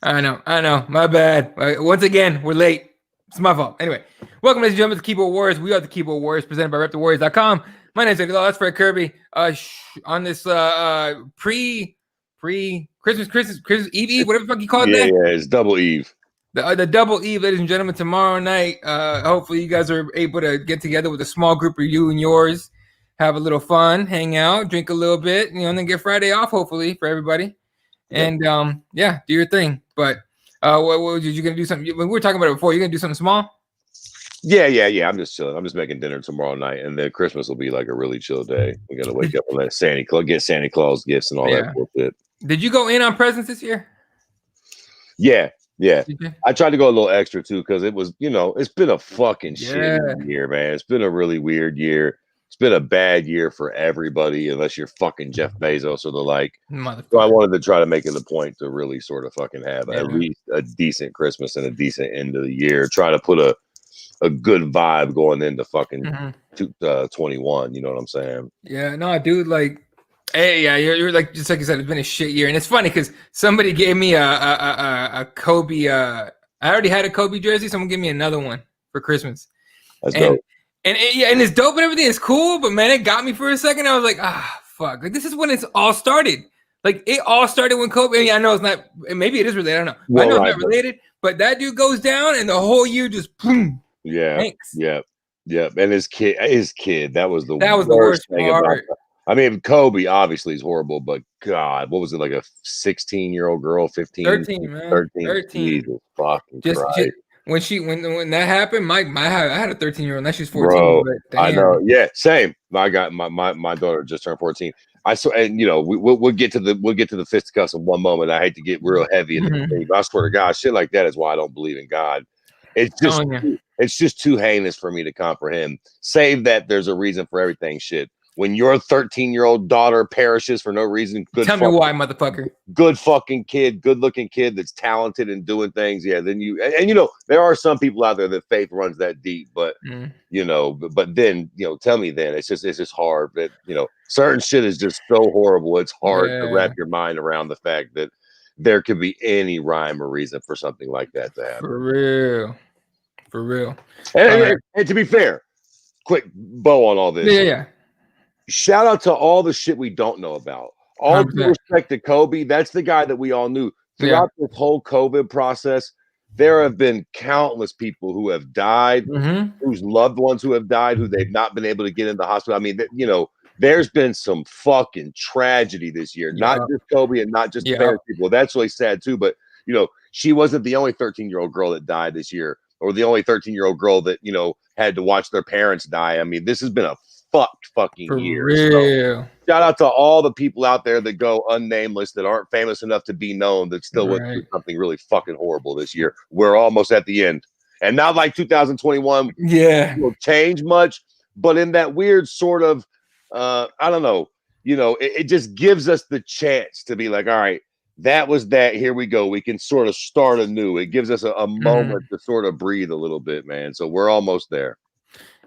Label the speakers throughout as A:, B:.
A: I know. My bad. Once again, we're late. It's my fault. Anyway, welcome, ladies and gentlemen, to Keyboard Warriors. We are the Keyboard Warriors, presented by RepTheWarriors.com. My name is Eddie Law. That's Fred Kirby. On this pre Christmas Eve, whatever the fuck you call it.
B: Yeah, it's double Eve.
A: The double Eve, ladies and gentlemen, tomorrow night. Hopefully, you guys are able to get together with a small group of you and yours, have a little fun, hang out, drink a little bit, and then get Friday off, hopefully, for everybody. And do your thing. But what you gonna do something? We were talking about it before. You're gonna do something small?
B: Yeah. I'm just chilling. I'm just making dinner tomorrow night, and then Christmas will be like a really chill day. We're gonna wake up and let get Santa Claus gifts and all that bullshit.
A: Did you go in on presents this year?
B: Yeah. I tried to go a little extra too because it was, it's been a fucking shitty year, man. It's been a really weird year. It's been a bad year for everybody, unless you're fucking Jeff Bezos or the like. So I wanted to try to make it a point to really sort of fucking have at least a decent Christmas and a decent end of the year. Try to put a good vibe going into fucking 21. You know what I'm saying?
A: Yeah, no, dude. Like, hey, yeah, you're like, just like you said, it's been a shit year, and it's funny because somebody gave me a Kobe. I already had a Kobe jersey. Someone gave me another one for Christmas.
B: That's dope.
A: And it's dope and everything. It's cool, but man, it got me for a second. I was like, fuck. Like, this is when it's all started. Like, it all started when Kobe. I mean, I know it's not. Maybe it is related. I don't know. Well, I know it's not related. But that dude goes down, and the whole year just boom.
B: Yeah. Thanks. Yep. And his kid. That was the
A: worst
B: thing
A: part.
B: About that. I mean, Kobe obviously is horrible, but God, what was it, like a 16-year-old girl, 15?
A: 13, man. 13.
B: Jesus fucking Christ.
A: When that happened, I had a 13-year-old. Now she's 14.
B: Bro, I know. Yeah, same. I got my daughter just turned 14. I saw, and we'll get to the fisticuffs in one moment. I hate to get real heavy in the thing, but I swear to God, shit like that is why I don't believe in God. It's just too heinous for me to comprehend. Save that there's a reason for everything. Shit. When your 13-year-old daughter perishes for no reason,
A: tell me why, motherfucker.
B: Good fucking kid, good-looking kid that's talented and doing things. Yeah, then there are some people out there that faith runs that deep, but but then tell me then it's just hard. That certain shit is just so horrible. It's hard to wrap your mind around the fact that there could be any rhyme or reason for something like that to happen.
A: For real.
B: And to be fair, quick bow on all this.
A: Yeah.
B: Shout out to all the shit we don't know about. All due respect to Kobe, that's the guy that we all knew. Throughout this whole COVID process, there have been countless people who have died, whose loved ones who have died, who they've not been able to get into the hospital. I mean, there's been some fucking tragedy this year. Not just Kobe and not just the famous people. That's really sad too. But she wasn't the only 13-year-old girl that died this year, or the only 13-year-old girl that had to watch their parents die. I mean, this has been a fucked fucking year. So, shout out to all the people out there that go unnameless, that aren't famous enough to be known, that still went through something really fucking horrible this year. We're almost at the end, and not like 2021 will change much, but in that weird sort of I don't know, it just gives us the chance to be like, all right, that was that, here we go, we can sort of start anew. It gives us a moment to sort of breathe a little bit, man. So we're almost there.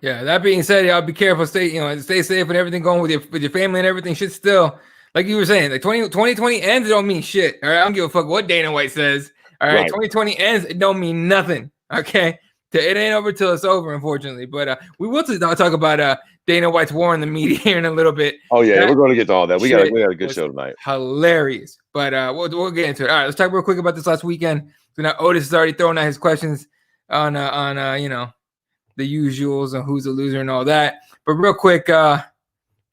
A: Yeah, that being said, y'all be careful, stay safe and everything, going with your family and everything. Shit, still, like you were saying, like 2020 ends, it don't mean shit. All right, I don't give a fuck what Dana White says. All right, 2020 ends, it don't mean nothing. Okay, it ain't over till it's over, unfortunately. But we will talk about Dana White's war on the media here in a little bit.
B: Oh yeah, we're going to get to all that. We got a good show tonight.
A: Hilarious, but we'll get into it. All right, let's talk real quick about this last weekend. So now Otis is already throwing out his questions on the usuals and who's a loser and all that. But real quick, Brando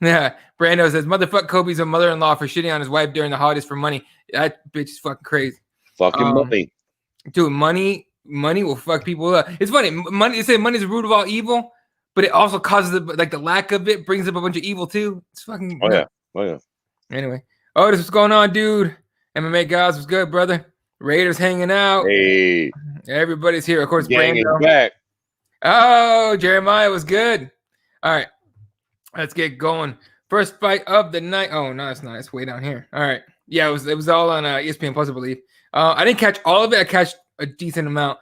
A: says, motherfuck Kobe's a mother-in-law for shitting on his wife during the holidays for money. That bitch is fucking crazy.
B: Fucking money.
A: Dude, money will fuck people up. It's funny. They say money is the root of all evil, but it also causes the lack of it brings up a bunch of evil too. It's fucking
B: Oh yeah.
A: Anyway. Otis, what's going on, dude? MMA guys, what's good, brother? Raiders hanging out.
B: Hey.
A: Everybody's here. Of course,
B: Gang
A: Brando.
B: is back.
A: Oh, Jeremiah was good. All right, let's get going. First fight of the night. Oh, no, it's not. It's way down here. All right. Yeah, it was all on ESPN Plus, I believe. I didn't catch all of it. I catch a decent amount.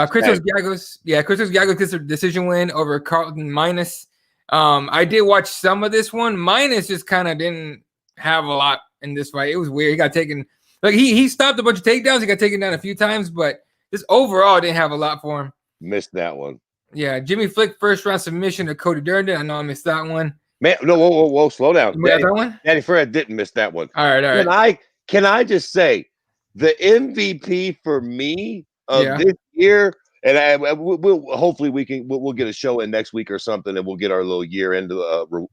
A: Christos Giagos gets a decision win over Carlton Minus. I did watch some of this one. Minus just kind of didn't have a lot in this fight. It was weird. He got taken Like he stopped a bunch of takedowns. He got taken down a few times, but just overall didn't have a lot for him.
B: Missed that one.
A: Yeah, Jimmy Flick first round submission to Cody Durden. I know I missed that one.
B: Man, no, whoa, slow down.
A: You got that one?
B: Danny Fred didn't miss that one.
A: All right.
B: Can I just say the MVP for me of this year, and we'll hopefully we'll get a show in next week or something, and we'll get our little year end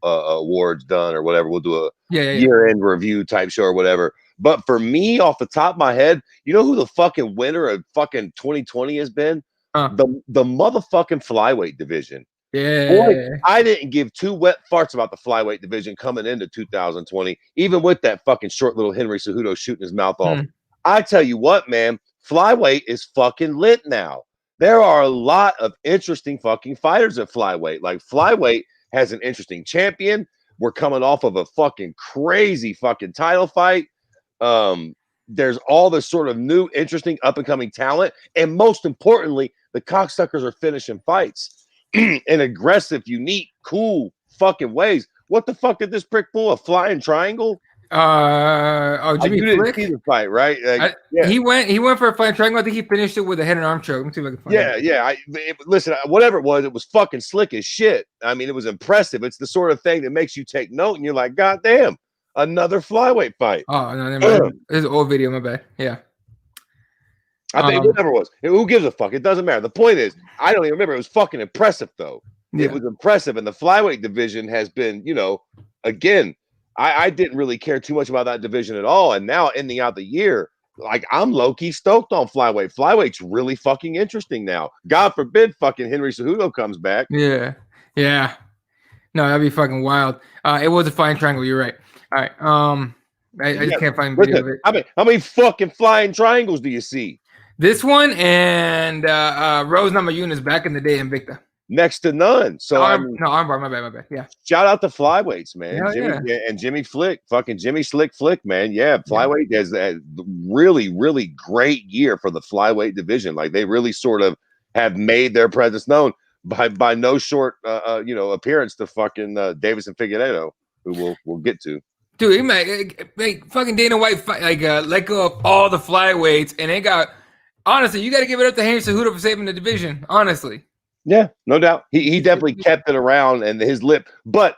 B: awards done or whatever. We'll do a year end review type show or whatever. But for me, off the top of my head, you know who the fucking winner of fucking 2020 has been? The motherfucking flyweight division.
A: Yeah.
B: Boy, I didn't give two wet farts about the flyweight division coming into 2020, even with that fucking short little Henry Cejudo shooting his mouth off. I tell you what, man, flyweight is fucking lit now. There are a lot of interesting fucking fighters at flyweight. Like, flyweight has an interesting champion. We're coming off of a fucking crazy fucking title fight. There's all this sort of new, interesting, up-and-coming talent. And most importantly, the cocksuckers are finishing fights in aggressive, unique, cool fucking ways. What the fuck did this prick pull? A flying triangle?
A: Jimmy Flick?
B: Didn't see the fight, right?
A: He went for a flying triangle. I think he finished it with a head and arm choke. Let me see if I can find it.
B: Listen, whatever it was fucking slick as shit. I mean, it was impressive. It's the sort of thing that makes you take note, and you're like, God damn, another flyweight fight.
A: Oh, no, never mind. This is an old video, my bad. Yeah.
B: I think whatever it was. Who gives a fuck? It doesn't matter. The point is, I don't even remember. It was fucking impressive, though. Yeah. It was impressive. And the flyweight division has been, again, I didn't really care too much about that division at all. And now ending out the year, like, I'm low-key stoked on flyweight. Flyweight's really fucking interesting now. God forbid fucking Henry Cejudo comes back.
A: Yeah. Yeah. No, that'd be fucking wild. It was a flying triangle. You're right. All right. I just can't find video of it.
B: How many fucking flying triangles do you see?
A: This one and Rose Namajunas back in the day in Invicta.
B: Next to none. So
A: armbar. My bad. Yeah.
B: Shout out to flyweights, man. And Jimmy Flick, fucking Jimmy Slick Flick, man. Yeah, flyweight has a really, really great year for the flyweight division. Like, they really sort of have made their presence known by no short, appearance to fucking Davis and Figueiredo, who we'll get to.
A: Dude, he make fucking Dana White let go of all the flyweights, and they got. Honestly, you got to give it up to Henry Cejudo for saving the division. Honestly.
B: Yeah, no doubt. He definitely kept it around and his lip. But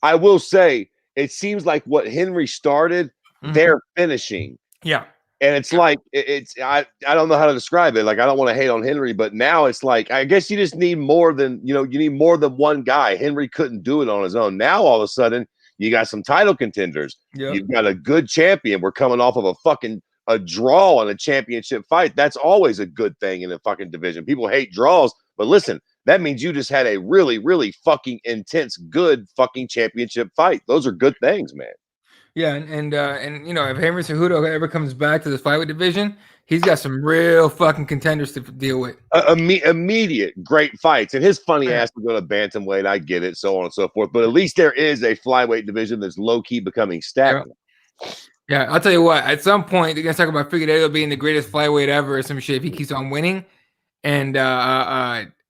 B: I will say, it seems like what Henry started, they're finishing.
A: Yeah.
B: And it's like, I don't know how to describe it. Like, I don't want to hate on Henry, but now it's like, I guess you just need more than, you need more than one guy. Henry couldn't do it on his own. Now, all of a sudden, you got some title contenders. Yep. You've got a good champion. We're coming off of a draw in a championship fight. That's always a good thing in a fucking division. People hate draws, but listen, that means you just had a really, really fucking intense, good fucking championship fight. Those are good things, man.
A: Yeah, and if Henry Cejudo ever comes back to the flyweight division, he's got some real fucking contenders to deal with.
B: Immediate great fights, and his funny ass to go to bantamweight. I get it, so on and so forth. But at least there is a flyweight division that's low key becoming stagnant.
A: Yeah, I'll tell you what. At some point, they're gonna talk about Figueiredo being the greatest flyweight ever or some shit if he keeps on winning, and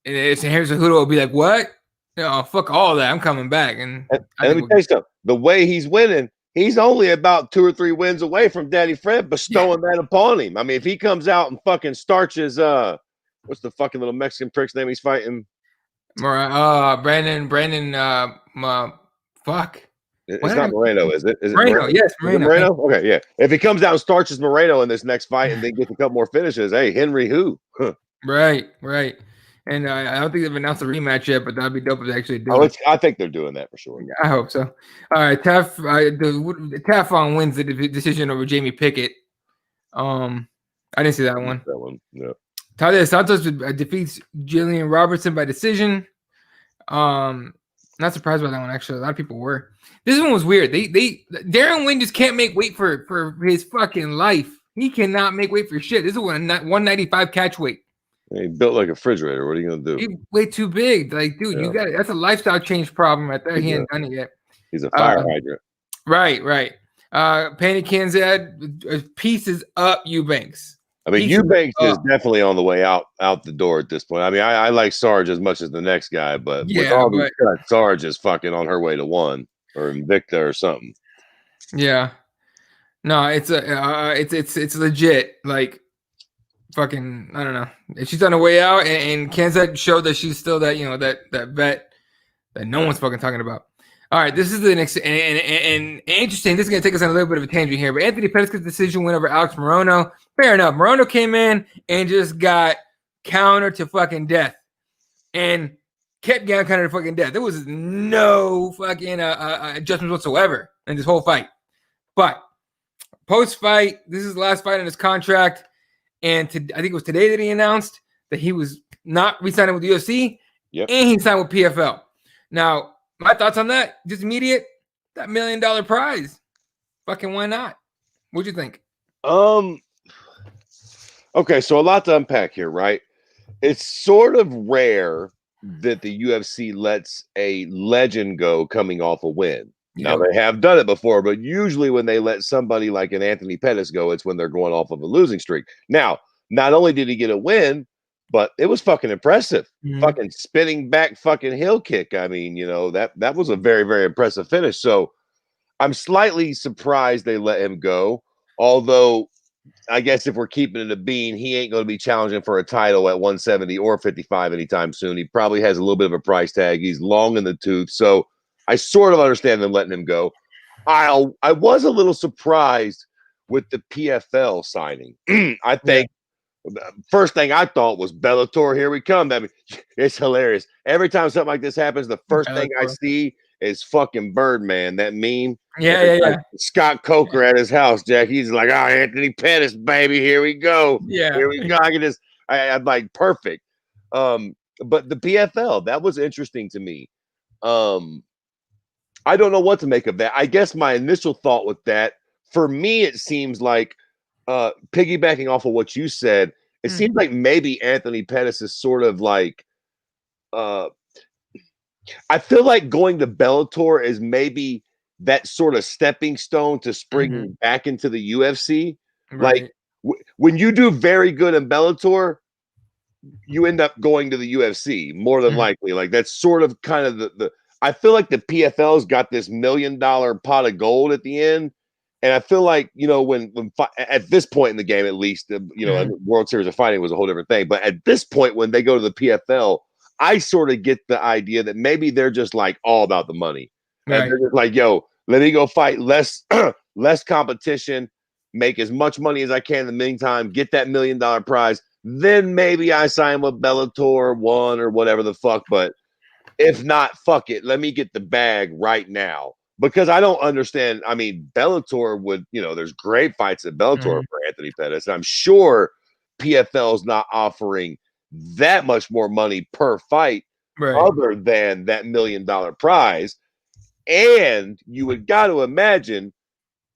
A: it's Henry Cejudo will be like, "What? Fuck all that. I'm coming back." And
B: let me tell you something. The way he's winning, he's only about 2 or 3 wins away from Daddy Fred bestowing that upon him. I mean, if he comes out and fucking starches, what's the fucking little Mexican prick's name he's fighting?
A: Brandon. Fuck.
B: It's not Moreno, is it? Is
A: Moreno? Yes, Moreno.
B: Moreno? Okay, yeah. If he comes out and starches Moreno in this next fight and then gets a couple more finishes, hey, Henry who? Huh.
A: Right. And I don't think they've announced a rematch yet, but that'd be dope if they actually do it.
B: I think they're doing that for sure.
A: Yeah, I hope so. All right, Tafon wins the decision over Jamie Pickett. I didn't see that one.
B: That one, yeah.
A: Tadej Santos defeats Jillian Robertson by decision. Not surprised by that one, actually. A lot of people were. This one was weird. Darren Wynn just can't make weight for his fucking life. He cannot make weight for shit. This is 195 catch weight.
B: He built like a refrigerator. What are you gonna do?
A: He's way too big. Like, dude, you got it. That's a lifestyle change problem right there. He ain't done it yet.
B: He's a fire hydrant.
A: Right. Penny Kanzad pieces up Eubanks.
B: I mean, Eubanks is definitely on the way out the door at this point. I mean, I like Sarge as much as the next guy, but with all these cuts, Sarge is fucking on her way to 1 or Invicta or something.
A: Yeah. No, it's legit. Like fucking, I don't know. She's on her way out, and Kansas showed that she's still that that vet that no one's fucking talking about. All right, this is the next and interesting. This is gonna take us on a little bit of a tangent here, but Anthony Pettis' decision win over Alex Morono. Fair enough. Morono came in and just got countered to fucking death, and kept getting countered to fucking death. There was no fucking adjustments whatsoever in this whole fight. But post fight, this is the last fight in his contract, and I think it was today that he announced that he was not re-signing with the UFC, and he signed with PFL. Now, my thoughts on that, just immediate, that $1 million prize. Fucking why not? What'd you think?
B: Okay, so a lot to unpack here, right? It's sort of rare that the UFC lets a legend go coming off a win. Now, they have done it before, but usually when they let somebody like an Anthony Pettis go, it's when they're going off of a losing streak. Now, not only did he get a win, but it was fucking impressive. Fucking spinning back fucking heel kick. I mean, that was a very, very impressive finish. So I'm slightly surprised they let him go. Although, I guess if we're keeping it a bean, he ain't going to be challenging for a title at 170 or 55 anytime soon. He probably has a little bit of a price tag. He's long in the tooth. So I sort of understand them letting him go. I was a little surprised with the PFL signing. I think first thing I thought was Bellator, here we come. I mean, it's hilarious. Every time something like this happens, the first thing I see is fucking Birdman, that meme.
A: Yeah.
B: Scott Coker at his house, Jack. He's like, oh, Anthony Pettis, baby, here we go. Here we go. I can just, I'm like, perfect. But the PFL, that was interesting to me. I don't know what to make of that. I guess my initial thought with that, for me, it seems like, piggybacking off of what you said, it seems like maybe Anthony Pettis is sort of like, I feel like going to Bellator is maybe that sort of stepping stone to spring back into the UFC.
A: Right.
B: Like when you do very good in Bellator, you end up going to the UFC more than likely. Like that's sort of kind of the I feel like the PFL's got this $1 million pot of gold at the end. And I feel like, when at this point in the game, at least, World Series of Fighting was a whole different thing. But at this point, when they go to the PFL, I sort of get the idea that maybe they're just like all about the money. Right. And they're just like, yo, let me go fight less competition, make as much money as I can in the meantime, get that $1 million prize. Then maybe I sign with Bellator 1 or whatever the fuck. But if not, fuck it. Let me get the bag right now. Because I don't understand. I mean, Bellator would, there's great fights at Bellator for Anthony Pettis. I'm sure PFL's not offering that much more money per fight other than that $1 million prize. And you would got to imagine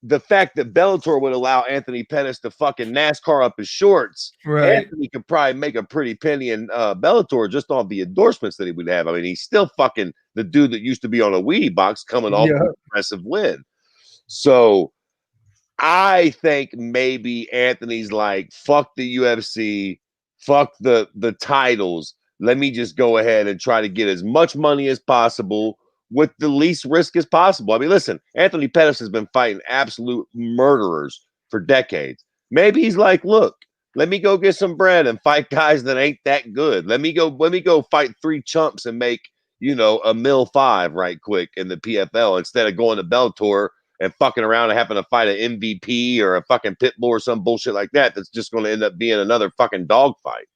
B: the fact that Bellator would allow Anthony Pettis to fucking NASCAR up his shorts. Anthony could probably make a pretty penny in Bellator just on the endorsements that he would have. I mean, he's still fucking the dude that used to be on a weed box coming off an impressive win. So I think maybe Anthony's like, fuck the UFC, fuck the titles. Let me just go ahead and try to get as much money as possible with the least risk as possible. I mean, listen, Anthony Pettis has been fighting absolute murderers for decades. Maybe he's like, look, let me go get some bread and fight guys that ain't that good. Let me go fight 3 chumps and make, $1.5 million right quick in the PFL instead of going to Bellator and fucking around and having to fight an MVP or a fucking Pitbull or some bullshit like that. That's just going to end up being another fucking dog fight.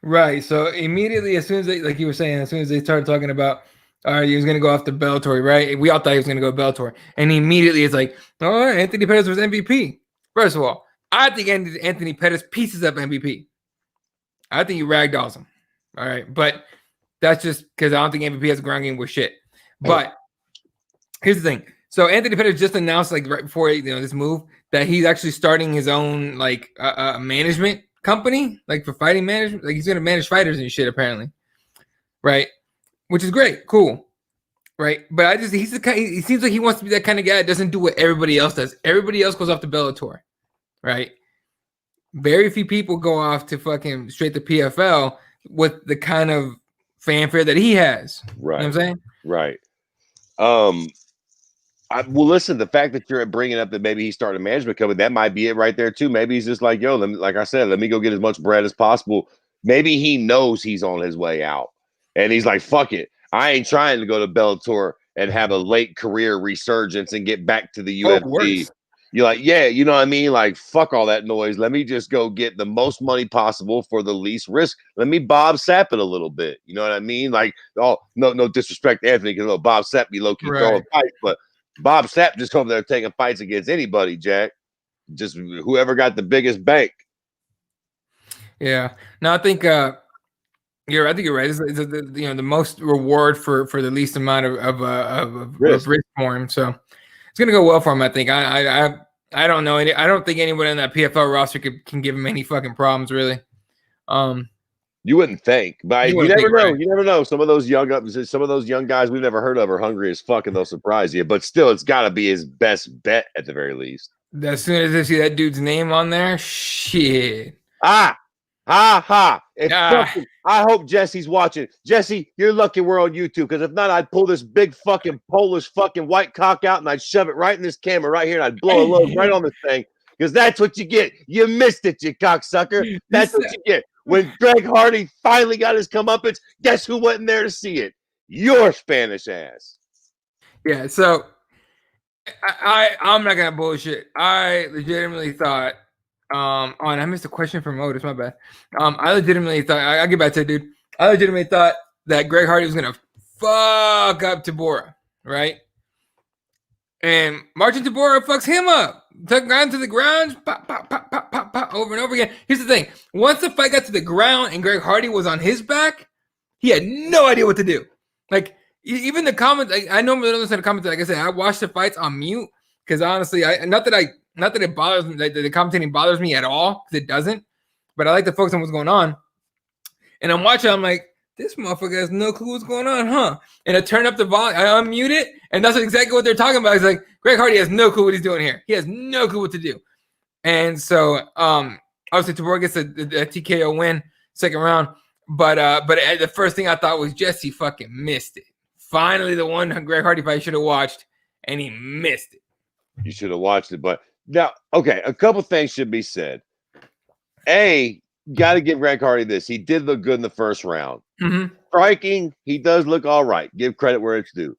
A: Right. So immediately, as soon as they, like you were saying, as soon as they started talking about, all right, he was going to go off to Bellator, right? We all thought he was going to go Bellator. And immediately it's like, oh, Anthony Pettis was MVP. First of all, I think Anthony Pettis pieces up MVP. I think he ragdolls him. All right. But that's just because I don't think MVP has a ground game with shit. But here's the thing. So Anthony Pettis just announced, like right before this move, that he's actually starting his own like management company, like for fighting management. Like he's going to manage fighters and shit, apparently. Right. Which is great, cool, right? But he seems like he wants to be that kind of guy that doesn't do what everybody else does. Everybody else goes off to Bellator, right? Very few people go off to fucking straight to PFL with the kind of fanfare that he has.
B: Right.
A: You know what I'm saying?
B: Right. Well, listen, the fact that you're bringing up that maybe he started a management company, that might be it right there too. Maybe he's just like, yo, like I said, let me go get as much bread as possible. Maybe he knows he's on his way out, and he's like, fuck it, I ain't trying to go to Bellator and have a late career resurgence and get back to the UFC.
A: Worse.
B: You're like, yeah, you know what I mean? Like, fuck all that noise. Let me just go get the most money possible for the least risk. Let me Bob Sapp it a little bit. You know what I mean? Like, oh, no disrespect to Anthony, because Bob Sapp be low key throwing fights, but Bob Sapp just over there taking fights against anybody, Jack. Just whoever got the biggest bank.
A: Yeah. No, I think I think you're right. It's the most reward for the least amount of risk for him. So it's gonna go well for him. I think. I don't know. I don't think anyone in that PFL roster can give him any fucking problems, really.
B: You wouldn't think, but you never know. Right. You never know. Some of those young guys we've never heard of are hungry as fuck, and they'll surprise you. But still, it's got to be his best bet at the very least.
A: As soon as I see that dude's name on there, shit.
B: Ha! I hope Jesse's watching. Jesse, you're lucky we're on YouTube, because if not, I'd pull this big fucking Polish fucking white cock out and I'd shove it right in this camera right here, and I'd blow a load right on this thing, because that's what you get. You missed it, you cocksucker. That's what you get. When Greg Hardy finally got his comeuppance, guess who wasn't there to see it? Your Spanish ass.
A: Yeah, so I'm not gonna bullshit. I legitimately thought, I missed a question from Otis, my bad. I legitimately thought, I'll get back to it, dude. I legitimately thought that Greg Hardy was gonna fuck up Tabora, right? And Marcin Tabora fucks him up. Took him to the ground, pop, pop, pop, pop, pop, pop, over and over again. Here's the thing. Once the fight got to the ground and Greg Hardy was on his back, he had no idea what to do. Like, even the comments, I normally don't listen to comments. Like I said, I watch the fights on mute, because honestly, not that it bothers me, like the commentating bothers me at all, because it doesn't. But I like to focus on what's going on. And I'm watching, I'm like, this motherfucker has no clue what's going on, huh? And I turn up the volume, I unmute it, and that's exactly what they're talking about. It's like, Greg Hardy has no clue what he's doing here. He has no clue what to do. And so, obviously, Tabora gets a TKO win, second round. But the first thing I thought was Jesse fucking missed it. Finally, the one Greg Hardy fight should have watched, and he missed it.
B: You should have watched it. But now, okay, a couple things should be said. Got to give Greg Hardy this. He did look good in the first round.
A: Mm-hmm.
B: Striking, he does look all right. Give credit where it's due.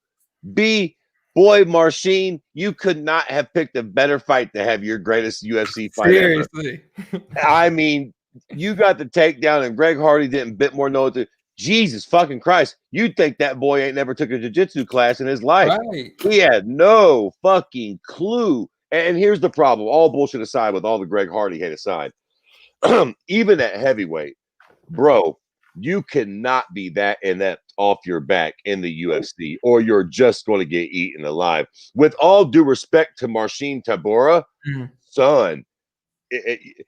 B: B, boy, Marcin, you could not have picked a better fight to have your greatest UFC fight
A: Seriously.
B: ever. I mean, you got the takedown, and Greg Hardy didn't bit more know what to. Jesus fucking Christ. You'd think that boy ain't never took a jiu-jitsu class in his life.
A: Right.
B: He had no fucking clue. And here's the problem. All bullshit aside, with all the Greg Hardy hate aside, even at heavyweight, bro, you cannot be that off your back in the UFC, or you're just going to get eaten alive. With all due respect to Marcin Tabora, son,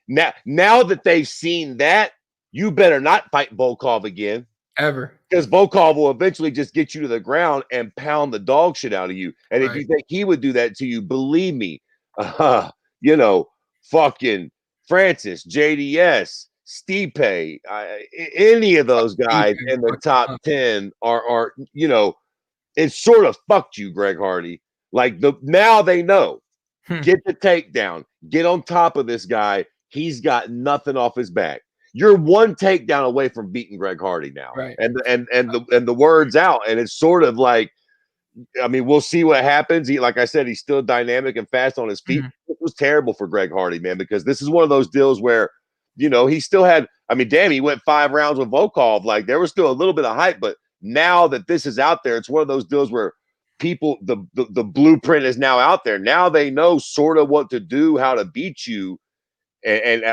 B: now that they've seen that, you better not fight Volkov again.
A: Ever. Because
B: Volkov will eventually just get you to the ground and pound the dog shit out of you. And if you think he would do that to you, believe me, fucking Francis, JDS, Stipe, any of those guys in the top 10 are it sort of fucked you, Greg Hardy. Like, now they know. Get the takedown. Get on top of this guy. He's got nothing off his back. You're one takedown away from beating Greg Hardy now.
A: Right.
B: And the word's out. And it's sort of like, I mean, we'll see what happens. Like I said, he's still dynamic and fast on his feet. It was terrible for Greg Hardy, man, because this is one of those deals where, he still had, I mean, damn, he went 5 rounds with Volkov. Like, there was still a little bit of hype, but now that this is out there, it's one of those deals where people, the blueprint is now out there. Now they know sort of what to do, how to beat you. And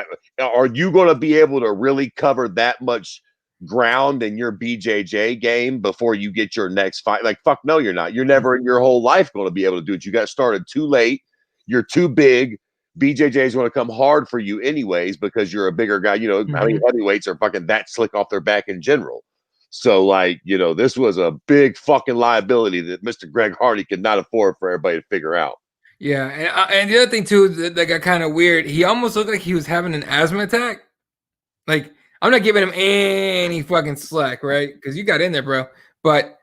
B: are you going to be able to really cover that much ground in your BJJ game before you get your next fight? Like, fuck no, you're not. You're never in your whole life going to be able to do it. You got started too late. You're too big. BJJ is going to come hard for you anyways, because you're a bigger guy. How many heavyweights are fucking that slick off their back in general? So, like, this was a big fucking liability that Mr. Greg Hardy could not afford for everybody to figure out.
A: Yeah, and the other thing too that got kind of weird, he almost looked like he was having an asthma attack. Like, I'm not giving him any fucking slack, right? Because you got in there, bro. But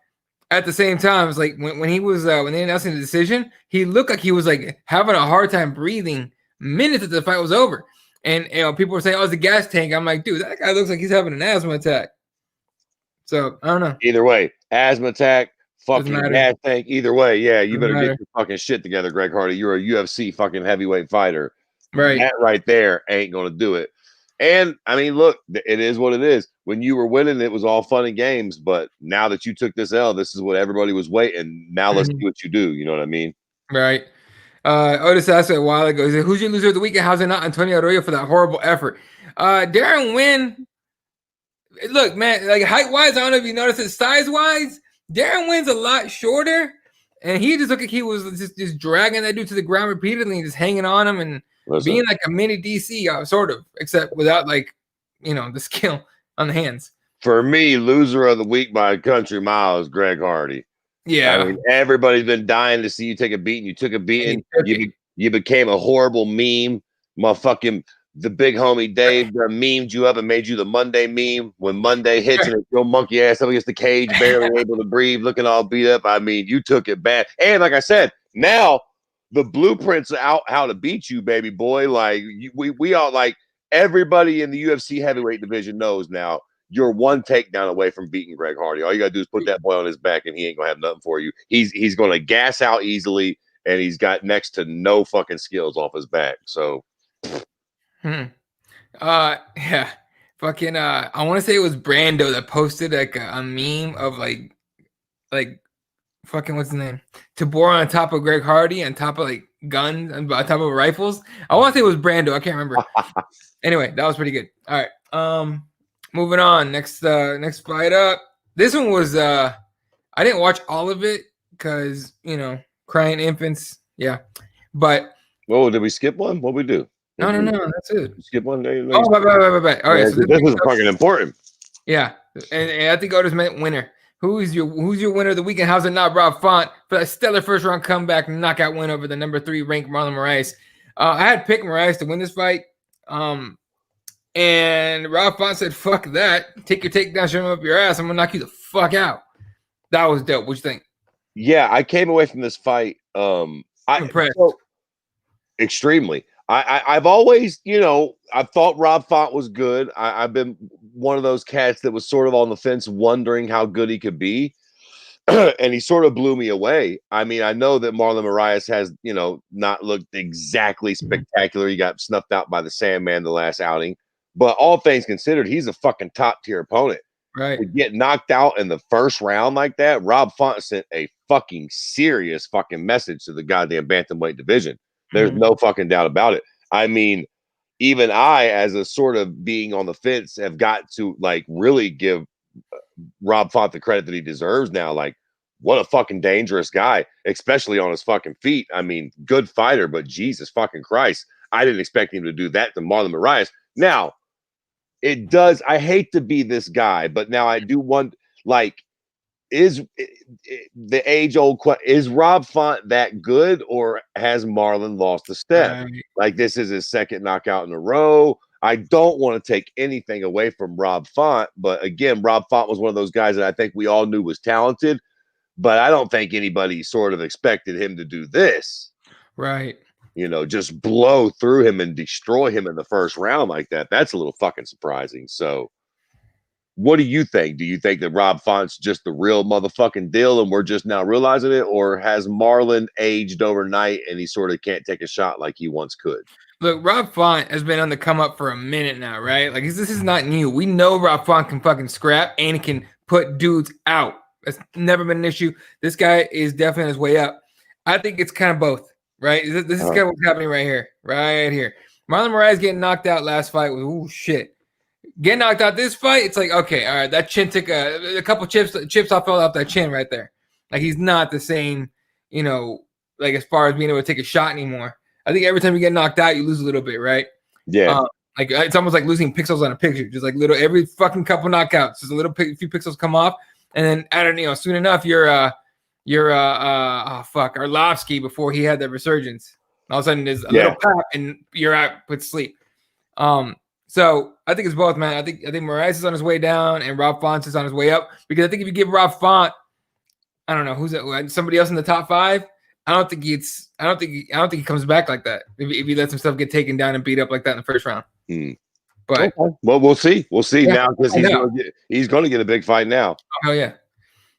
A: at the same time, it's like when he was when they announced the decision, he looked like he was like having a hard time breathing minutes after the fight was over. And people were saying, "Oh, it's the gas tank." I'm like, dude, that guy looks like he's having an asthma attack. So I don't know.
B: Either way, asthma attack,
A: Doesn't
B: fucking
A: matter.
B: gas tank. Either way, yeah, you
A: Doesn't
B: better
A: matter.
B: get your fucking shit together, Greg Hardy. You're a UFC fucking heavyweight fighter.
A: Right.
B: That right there ain't gonna do it. And I mean, look, it is what it is. When you were winning, it was all fun and games. But now that you took this L, this is what everybody was waiting. Now let's see what you do. You know what I mean?
A: Right. Otis asked a while ago, he said, "Who's your loser of the week? And how's it not Antonio Arroyo for that horrible effort?" Darren Wynn, look, man, like height-wise, I don't know if you noticed it, size-wise, Darren Wynn's a lot shorter, and he just looked like he was just dragging that dude to the ground repeatedly and just hanging on him and being like a mini DC, sort of, except without like, the skill on the hands.
B: For me, loser of the week by a country mile is Greg Hardy.
A: Yeah.
B: I mean, everybody's been dying to see you take a beating. You took a beating. You became a horrible meme. Motherfucking the big homie Dave memed you up and made you the Monday meme. When Monday hits and your monkey ass up against the cage, barely able to breathe, looking all beat up. I mean, you took it bad. And like I said, now the blueprints are out how to beat you, baby boy. Like we all like everybody in the UFC heavyweight division knows now. You're one takedown away from beating Greg Hardy. All you gotta do is put that boy on his back, and he ain't gonna have nothing for you. He's gonna gas out easily, and he's got next to no fucking skills off his back. So,
A: yeah, fucking. I want to say it was Brando that posted like a meme of like fucking what's his name? Tabor on top of Greg Hardy, on top of like guns, on top of rifles. I want to say it was Brando. I can't remember. Anyway, that was pretty good. All right. Moving on. Next fight up. This one was I didn't watch all of it because crying infants. Yeah. But
B: did we skip one? What we do?
A: No, that's it.
B: Skip one day.
A: Oh, bye. All right, so
B: this is fucking important.
A: Yeah. And I think Otis meant winner. Who's your winner of the weekend? How's it not Rob Font for that stellar first round comeback and knockout win over the number 3 ranked Marlon Moraes? I had picked Moraes to win this fight. And Rob Font said, "Fuck that! Take your takedown, shove him up your ass. I'm gonna knock you the fuck out." That was dope. What you think?
B: Yeah, I came away from this fight.
A: I'm impressed.
B: Extremely. I've always, I thought Rob Font was good. I've been one of those cats that was sort of on the fence, wondering how good he could be. And he sort of blew me away. I mean, I know that Marlon Moraes has, not looked exactly spectacular. He got snuffed out by the Sandman the last outing. But all things considered, he's a fucking top tier opponent.
A: Right.
B: To get knocked out in the first round like that, Rob Font sent a fucking serious fucking message to the goddamn bantamweight division. There's no fucking doubt about it. I mean, even I, as a sort of being on the fence, have got to like really give Rob Font the credit that he deserves now. Like, what a fucking dangerous guy, especially on his fucking feet. I mean, good fighter, but Jesus fucking Christ, I didn't expect him to do that to Marlon Moraes. Now, it does. I hate to be this guy, but now I do want, like, is the age-old question, is Rob Font that good, or has Marlon lost a step?
A: Right.
B: Like, this is his second knockout in a row. I don't want to take anything away from Rob Font, but again, Rob Font was one of those guys that I think we all knew was talented, but I don't think anybody sort of expected him to do this.
A: Right.
B: Just blow through him and destroy him in the first round like that. That's a little fucking surprising. So what do you think? Do you think that Rob Font's just the real motherfucking deal and we're just now realizing it? Or has Marlon aged overnight and he sort of can't take a shot like he once could?
A: Look, Rob Font has been on the come up for a minute now, right? Like, this is not new. We know Rob Font can fucking scrap and he can put dudes out. That's never been an issue. This guy is definitely on his way up. I think it's kind of both, right? This is kind of what's happening right here. Marlon Moraes getting knocked out last fight was, ooh, shit. Getting knocked out this fight, it's like, okay, all right, that chin took a couple chips off fell off that chin right there. Like, he's not the same, like as far as being able to take a shot anymore. I think every time you get knocked out, you lose a little bit, right?
B: Yeah.
A: Like, it's almost like losing pixels on a picture. Just like every fucking couple knockouts, just a few pixels come off, and then I don't know. Soon enough, you're Arlovsky before he had that resurgence. All of a sudden, there's a little pop, and you're out with sleep. So I think it's both, man. I think Moraes is on his way down, and Rob Font is on his way up. Because I think if you give Rob Font I don't know who's somebody else in the top 5. I don't think he comes back like that if he lets himself get taken down and beat up like that in the first round. But
B: okay. Well, we'll see. We'll see now because he's going to get a big fight now.
A: Oh yeah,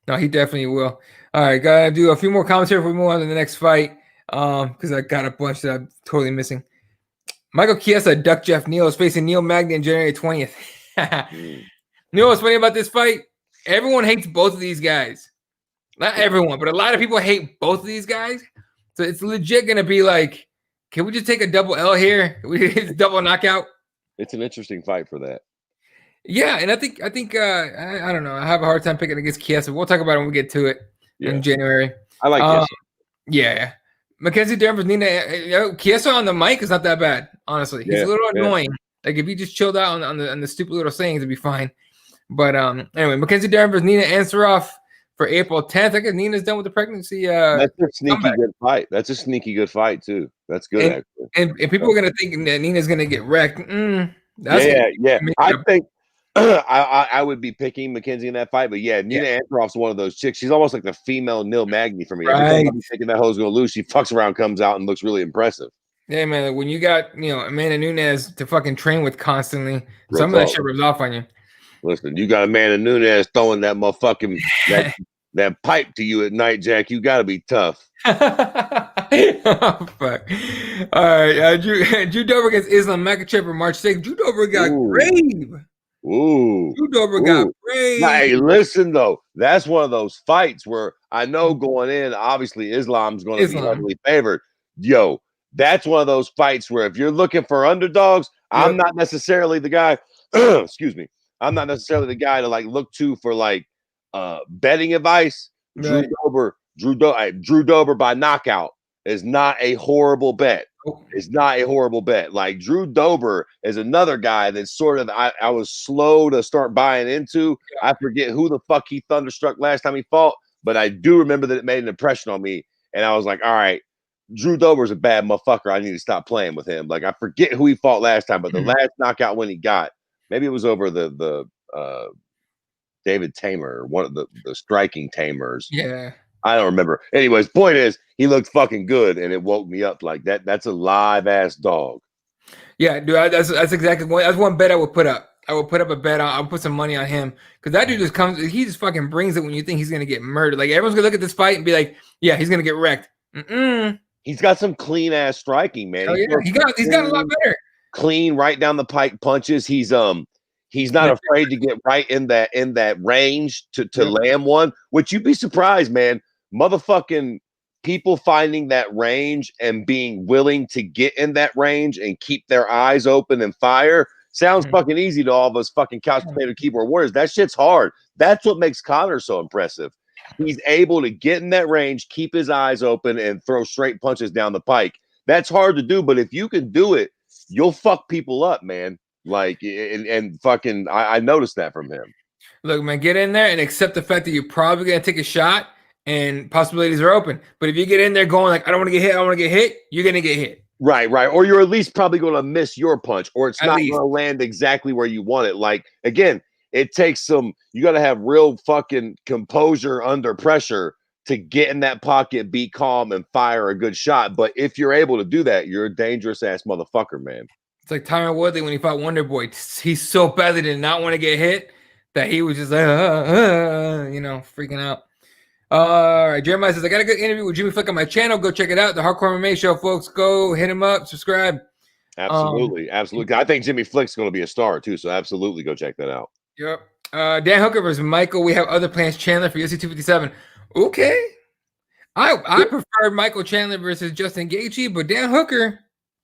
A: no, he definitely will. All right, gotta do a few more comments here before we move on to the next fight. Because I got a bunch that I'm totally missing. Michael Chiesa, Duck Jeff Neal is facing Neal Magny on January 20th. You know what's funny about this fight? Everyone hates both of these guys. Not everyone, but a lot of people hate both of these guys. So it's legit gonna be like, can we just take a double L here? We double knockout.
B: It's an interesting fight for that.
A: Yeah, and I think I don't know. I have a hard time picking against Chiesa. We'll talk about it when we get to it in January.
B: I like Chiesa.
A: Yeah. Mackenzie Dern versus Nina. Chiesa on the mic is not that bad, honestly. He's a little annoying. Like if he just chilled out on the stupid little sayings, it'd be fine. But anyway, Mackenzie Dern versus Nina Ansaroff for April 10th. I guess Nina's done with the pregnancy.
B: That's a sneaky good fight. That's a sneaky good fight too. That's good.
A: And people are gonna think that Nina's gonna get wrecked.
B: I think I would be picking Mackenzie in that fight, but Nina Ansaroff's one of those chicks. She's almost like the female Neal Magny for me. Every time I'm thinking that hoe's gonna lose, she fucks around, comes out, and looks really impressive.
A: Yeah, man. When you got Amanda Nunes to fucking train with constantly, some of that shit rubs off on you.
B: Listen, you got Amanda Nunes throwing that motherfucking that pipe to you at night, Jack. You got to be tough.
A: Oh, fuck. All right. Drew Dober against Islam Makhachev for March 6th. Drew Dober got grave. Drew Dober got grave.
B: Now, hey, listen, though. That's one of those fights where I know going in, obviously, Islam's going to be heavily favored. Yo, that's one of those fights where if you're looking for underdogs, I'm not necessarily the guy. Excuse me. I'm not necessarily the guy to look to for betting advice.
A: Right.
B: Drew Dober by knockout is not a horrible bet. It's not a horrible bet. Like Drew Dober is another guy that sort of I was slow to start buying into. I forget who the fuck he thunderstruck last time he fought, but I do remember that it made an impression on me. And I was like, all right, Drew Dober's a bad motherfucker. I need to stop playing with him. Like I forget who he fought last time, but the last knockout win he got, maybe it was over the David Tamer, one of the striking tamers.
A: Yeah.
B: I don't remember. Anyways, point is, he looked fucking good, and it woke me up like that. That's a live ass dog.
A: Yeah, dude, that's exactly one bet I would put up. I would put up a bet. I'll put some money on him because that dude just comes. He just fucking brings it when you think he's gonna get murdered. Like everyone's gonna look at this fight and be like, "Yeah, he's gonna get wrecked."
B: He's got some clean ass striking, man.
A: Oh, he's got a lot better.
B: Clean, right down the pike punches. He's not afraid to get right in that range to land one. Which you'd be surprised, man. Motherfucking people finding that range and being willing to get in that range and keep their eyes open and fire sounds fucking easy to all of us fucking couch potato keyboard warriors. That shit's hard. That's what makes Conor so impressive. He's able to get in that range, keep his eyes open, and throw straight punches down the pike. That's hard to do, but if you can do it, you'll fuck people up, man. Like, and fucking, I noticed that from him.
A: Look, man, get in there and accept the fact that you're probably gonna take a shot. And possibilities are open. But if you get in there going like, I don't want to get hit, you're going to get hit.
B: Right. Or you're at least probably going to miss your punch, or it's not going to land exactly where you want it. Like, again, it takes you got to have real fucking composure under pressure to get in that pocket, be calm, and fire a good shot. But if you're able to do that, you're a dangerous ass motherfucker, man. It's
A: like Tyron Woodley when he fought Wonder Boy. He so badly did not want to get hit that he was just like, freaking out. All right, Jeremiah says, I got a good interview with Jimmy Flick on my channel. Go check it out. The Hardcore MMA Show, folks. Go hit him up. Subscribe.
B: Absolutely. I think Jimmy Flick's going to be a star, too, so absolutely go check that out.
A: Yep. Dan Hooker versus Michael. We have other plans. Chandler for UFC 257. Okay. I prefer Michael Chandler versus Justin Gaethje, but Dan Hooker,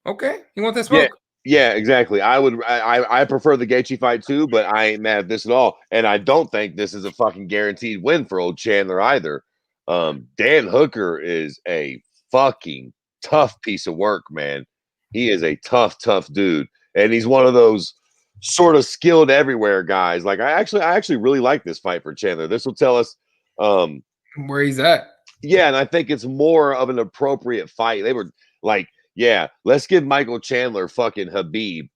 A: okay. You want that smoke?
B: Yeah, exactly. I prefer the Gaethje fight too, but I ain't mad at this at all. And I don't think this is a fucking guaranteed win for old Chandler either. Dan Hooker is a fucking tough piece of work, man. He is a tough dude. And he's one of those sort of skilled everywhere guys. Like I actually really like this fight for Chandler. This will tell us
A: where he's at.
B: Yeah, and I think it's more of an appropriate fight. They were like, yeah, let's give Michael Chandler fucking Habib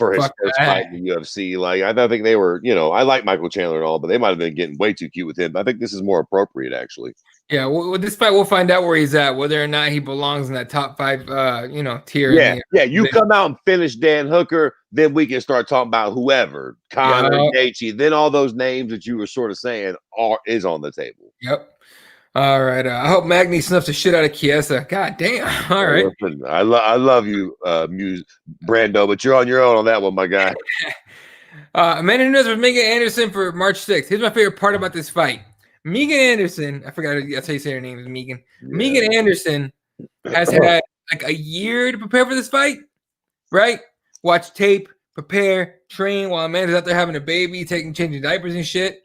B: for his first fight in the UFC. Like, I don't think they were, I like Michael Chandler and all, but they might have been getting way too cute with him. I think this is more appropriate, actually.
A: Yeah, with this fight, we'll find out where he's at, whether or not he belongs in that top 5, tier.
B: Yeah, you come out and finish Dan Hooker, then we can start talking about whoever, Conor, Gaethje, then all those names that you were sort of saying is on the table.
A: Yep. All right. I hope Magny snuffs the shit out of Chiesa. God damn. All right.
B: Listen, I love you, Brando, but you're on your own on that one, my guy.
A: Amanda Nunes versus Megan Anderson for March 6th. Here's my favorite part about this fight. Megan Anderson, I forgot that's how you say her name is Megan. Yeah. Megan Anderson has had like a year to prepare for this fight, right? Watch tape, prepare, train while Amanda's out there having a baby, changing diapers and shit.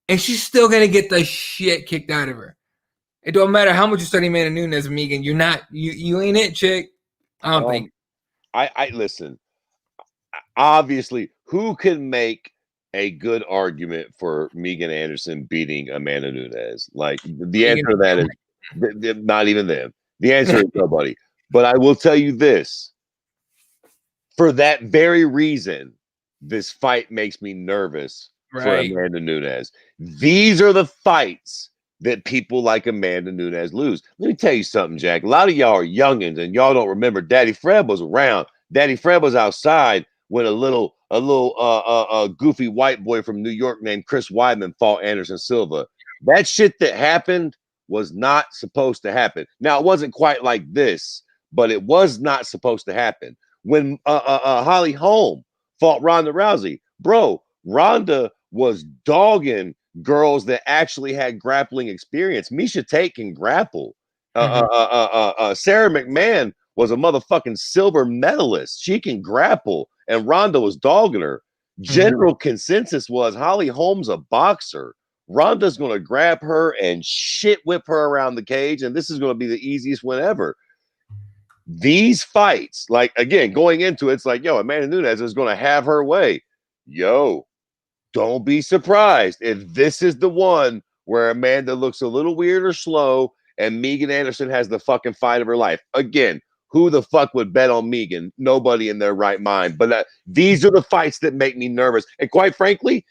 A: And she's still gonna get the shit kicked out of her. It don't matter how much you study Amanda Nunes, Megan. You're not, you ain't it, chick. I don't think.
B: I listen. Obviously, who can make a good argument for Megan Anderson beating Amanda Nunes? Like, the answer to that is not even them. The answer is nobody. But I will tell you this. For that very reason, this fight makes me nervous for Amanda Nunes. These are the fights that people like Amanda Nunes lose. Let me tell you something, Jack. A lot of y'all are youngins and y'all don't remember Daddy Fred was around. Daddy Fred was outside when a little goofy white boy from New York named Chris Weidman fought Anderson Silva. That shit that happened was not supposed to happen. Now, it wasn't quite like this, but it was not supposed to happen. When Holly Holm fought Ronda Rousey, bro, Ronda was dogging girls that actually had grappling experience. Misha Tate can grapple. Sarah McMahon was a motherfucking silver medalist. She can grapple, and Ronda was dogging her. General consensus was Holly Holm's a boxer. Ronda's going to grab her and shit whip her around the cage, and this is going to be the easiest win ever. These fights, like, again, going into it, it's like, yo, Amanda Nunes is going to have her way. Yo, don't be surprised if this is the one where Amanda looks a little weird or slow and Megan Anderson has the fucking fight of her life. Again, who the fuck would bet on Megan? Nobody in their right mind. But these are the fights that make me nervous. And quite frankly,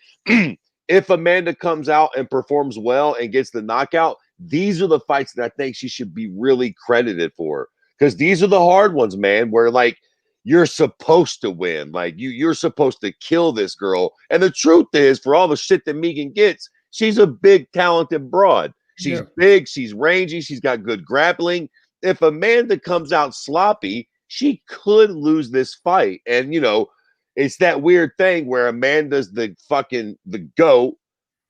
B: if Amanda comes out and performs well and gets the knockout, these are the fights that I think she should be really credited for. Because these are the hard ones, man, where, like, you're supposed to win. Like, you're supposed to kill this girl. And the truth is, for all the shit that Megan gets, she's a big, talented broad. She's big, she's rangy, she's got good grappling. If Amanda comes out sloppy, she could lose this fight. And, it's that weird thing where Amanda's the GOAT.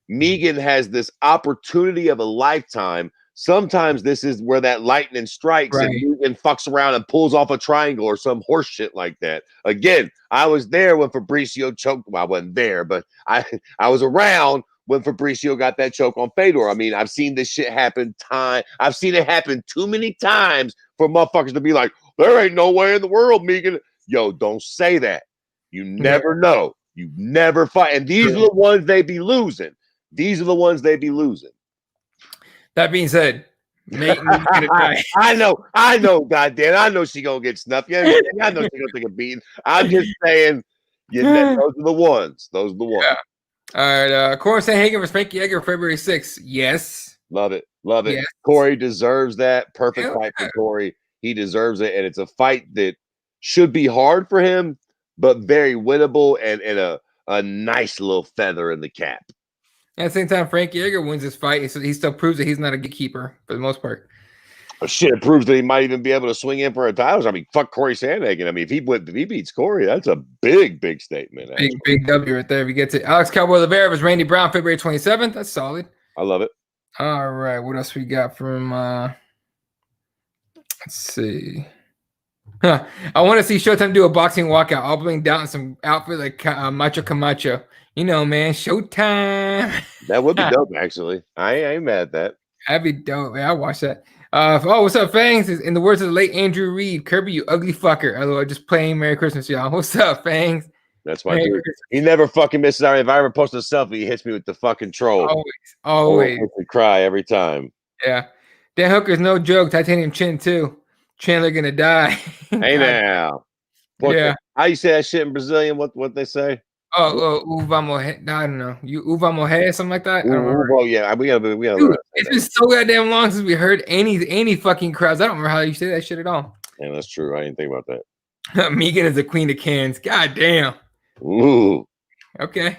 B: Megan has this opportunity of a lifetime. Sometimes this is where that lightning strikes and Megan fucks around and pulls off a triangle or some horse shit like that. Again, I was there when Fabricio choked. Well, I wasn't there, but I was around when Fabricio got that choke on Fedor. I mean, I've seen this shit happen I've seen it happen too many times for motherfuckers to be like, there ain't no way in the world, Megan. Yo, don't say that. You never know. You never fight. And these are the ones they be losing. These are the ones they be losing.
A: That being said,
B: I know, goddamn, I know she gonna get snuffed. Yeah, I know she gonna take a beating. I'm just saying, those are the ones. Those are the ones.
A: Yeah. All right, Corey Sanhagen versus Frankie Edgar, February 6th. Yes,
B: love it. Yes. Corey deserves that. Perfect fight for Corey. He deserves it, and it's a fight that should be hard for him, but very winnable and a nice little feather in the cap.
A: At the same time, Frankie Edgar wins this fight. He still proves that he's not a gatekeeper for the most part.
B: Oh, shit, it proves that he might even be able to swing in for a title. I mean, fuck Corey Sandhagen. I mean, if he beats Corey, that's a big statement.
A: Big W right there. If he gets it. Alex Cowboy Oliveira versus Randy Brown, February 27th. That's solid.
B: I love it.
A: All right. What else we got from let's see. I want to see Showtime do a boxing walkout. I'll bling out in some outfit like Macho Camacho. Man, Showtime.
B: That would be dope, actually. I ain't mad at that.
A: That'd be dope, man. I'll watch that. What's up, Fangs? In the words of the late Andrew Reed, Kirby, you ugly fucker. Although just playing Merry Christmas, y'all. What's up, Fangs?
B: That's my dude. He never fucking misses out. If I ever post a selfie, he hits me with the fucking troll.
A: Always.
B: I cry every time.
A: Yeah. Dan Hooker's no joke. Titanium chin, too. Chandler gonna die.
B: Hey, now.
A: Yeah.
B: How you say that shit in Brazilian? What they say?
A: Vamos. I don't know. You vamos hey, something like that. I don't remember.
B: Oh yeah, we gotta
A: Dude,
B: learn.
A: it's been so goddamn long since we heard any fucking crowds. I don't remember how you say that shit at all.
B: Yeah, that's true. I didn't think about that.
A: Megan is the queen of cans. God damn.
B: Ooh.
A: Okay.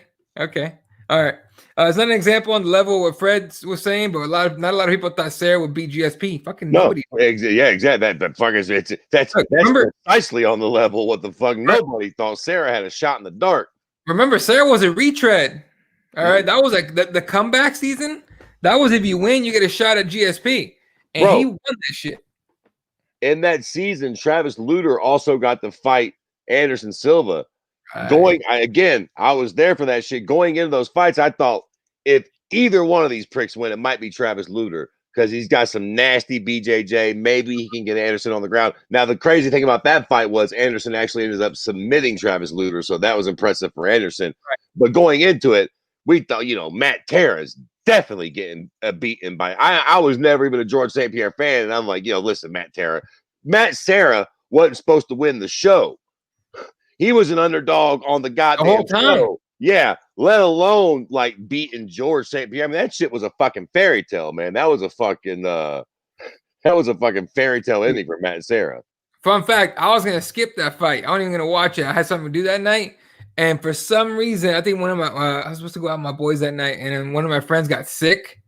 A: All right. It's not an example on the level of what Fred was saying, but not a lot of people thought Sarah would beat GSP. Fucking nobody.
B: Yeah, exactly. That fuck is that's precisely on the level. What the fuck? Nobody thought Sarah had a shot in the dark.
A: Remember, Sarah was a retread. All right, that was like the comeback season. That was if you win, you get a shot at GSP, and he won that shit.
B: In that season, Travis Lutter also got to fight Anderson Silva. I was there for that shit. Going into those fights, I thought if either one of these pricks win, it might be Travis Lutter because he's got some nasty BJJ. Maybe he can get Anderson on the ground. Now, the crazy thing about that fight was Anderson actually ended up submitting Travis Lutter, so that was impressive for Anderson. Right. But going into it, we thought, Matt Terra's definitely getting beaten by. I was never even a George St. Pierre fan, and I'm like, listen, Matt Serra wasn't supposed to win the show. He was an underdog on the goddamn show. Yeah, let alone like beating George St. Pierre. I mean, that shit was a fucking fairy tale, man. That was a fucking fairy tale ending for Matt Serra.
A: Fun fact, I was gonna skip that fight. I wasn't even gonna watch it. I had something to do that night. And for some reason, I think one of my I was supposed to go out with my boys that night, and then one of my friends got sick.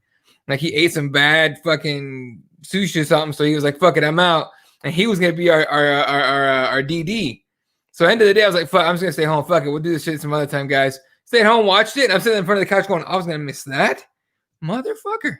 A: Like he ate some bad fucking sushi or something. So he was like, fuck it, I'm out. And he was gonna be our DD. So end of the day, I was like, fuck, I'm just gonna stay home. Fuck it, we'll do this shit some other time, guys. Stayed home, watched it, and I'm sitting in front of the couch going, I was gonna miss that. Motherfucker.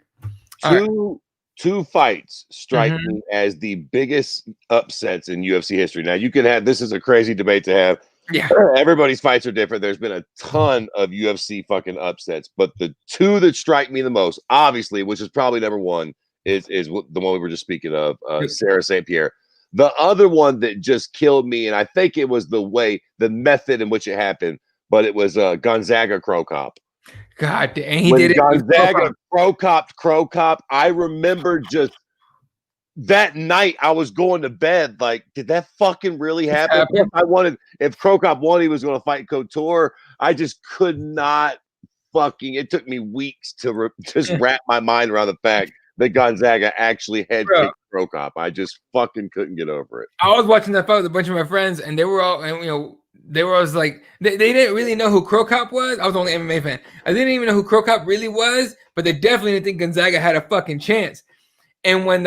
B: Two fights strike me as the biggest upsets in UFC history. Now you can have this is a crazy debate to have.
A: Yeah,
B: everybody's fights are different. There's been a ton of UFC fucking upsets, but the two that strike me the most, obviously, which is probably number one, is the one we were just speaking of, Sarah St. Pierre. The other one that just killed me, and I think it was the method in which it happened, but it was Gonzaga Crow Cop.
A: God damn, he did it.
B: Gonzaga Crow Cop. I remember just that night I was going to bed like, did that fucking really happen? If Crow Cop won, he was going to fight Couture. I just could not it took me weeks to just wrap my mind around the fact that Gonzaga actually had kicked Crow Cop. I just fucking couldn't get over it.
A: I was watching that fight with a bunch of my friends, and they were all, and they were always like, they didn't really know who Crow Cop was. I was the only MMA fan. I didn't even know who Crow Cop really was, but they definitely didn't think Gonzaga had a fucking chance. And when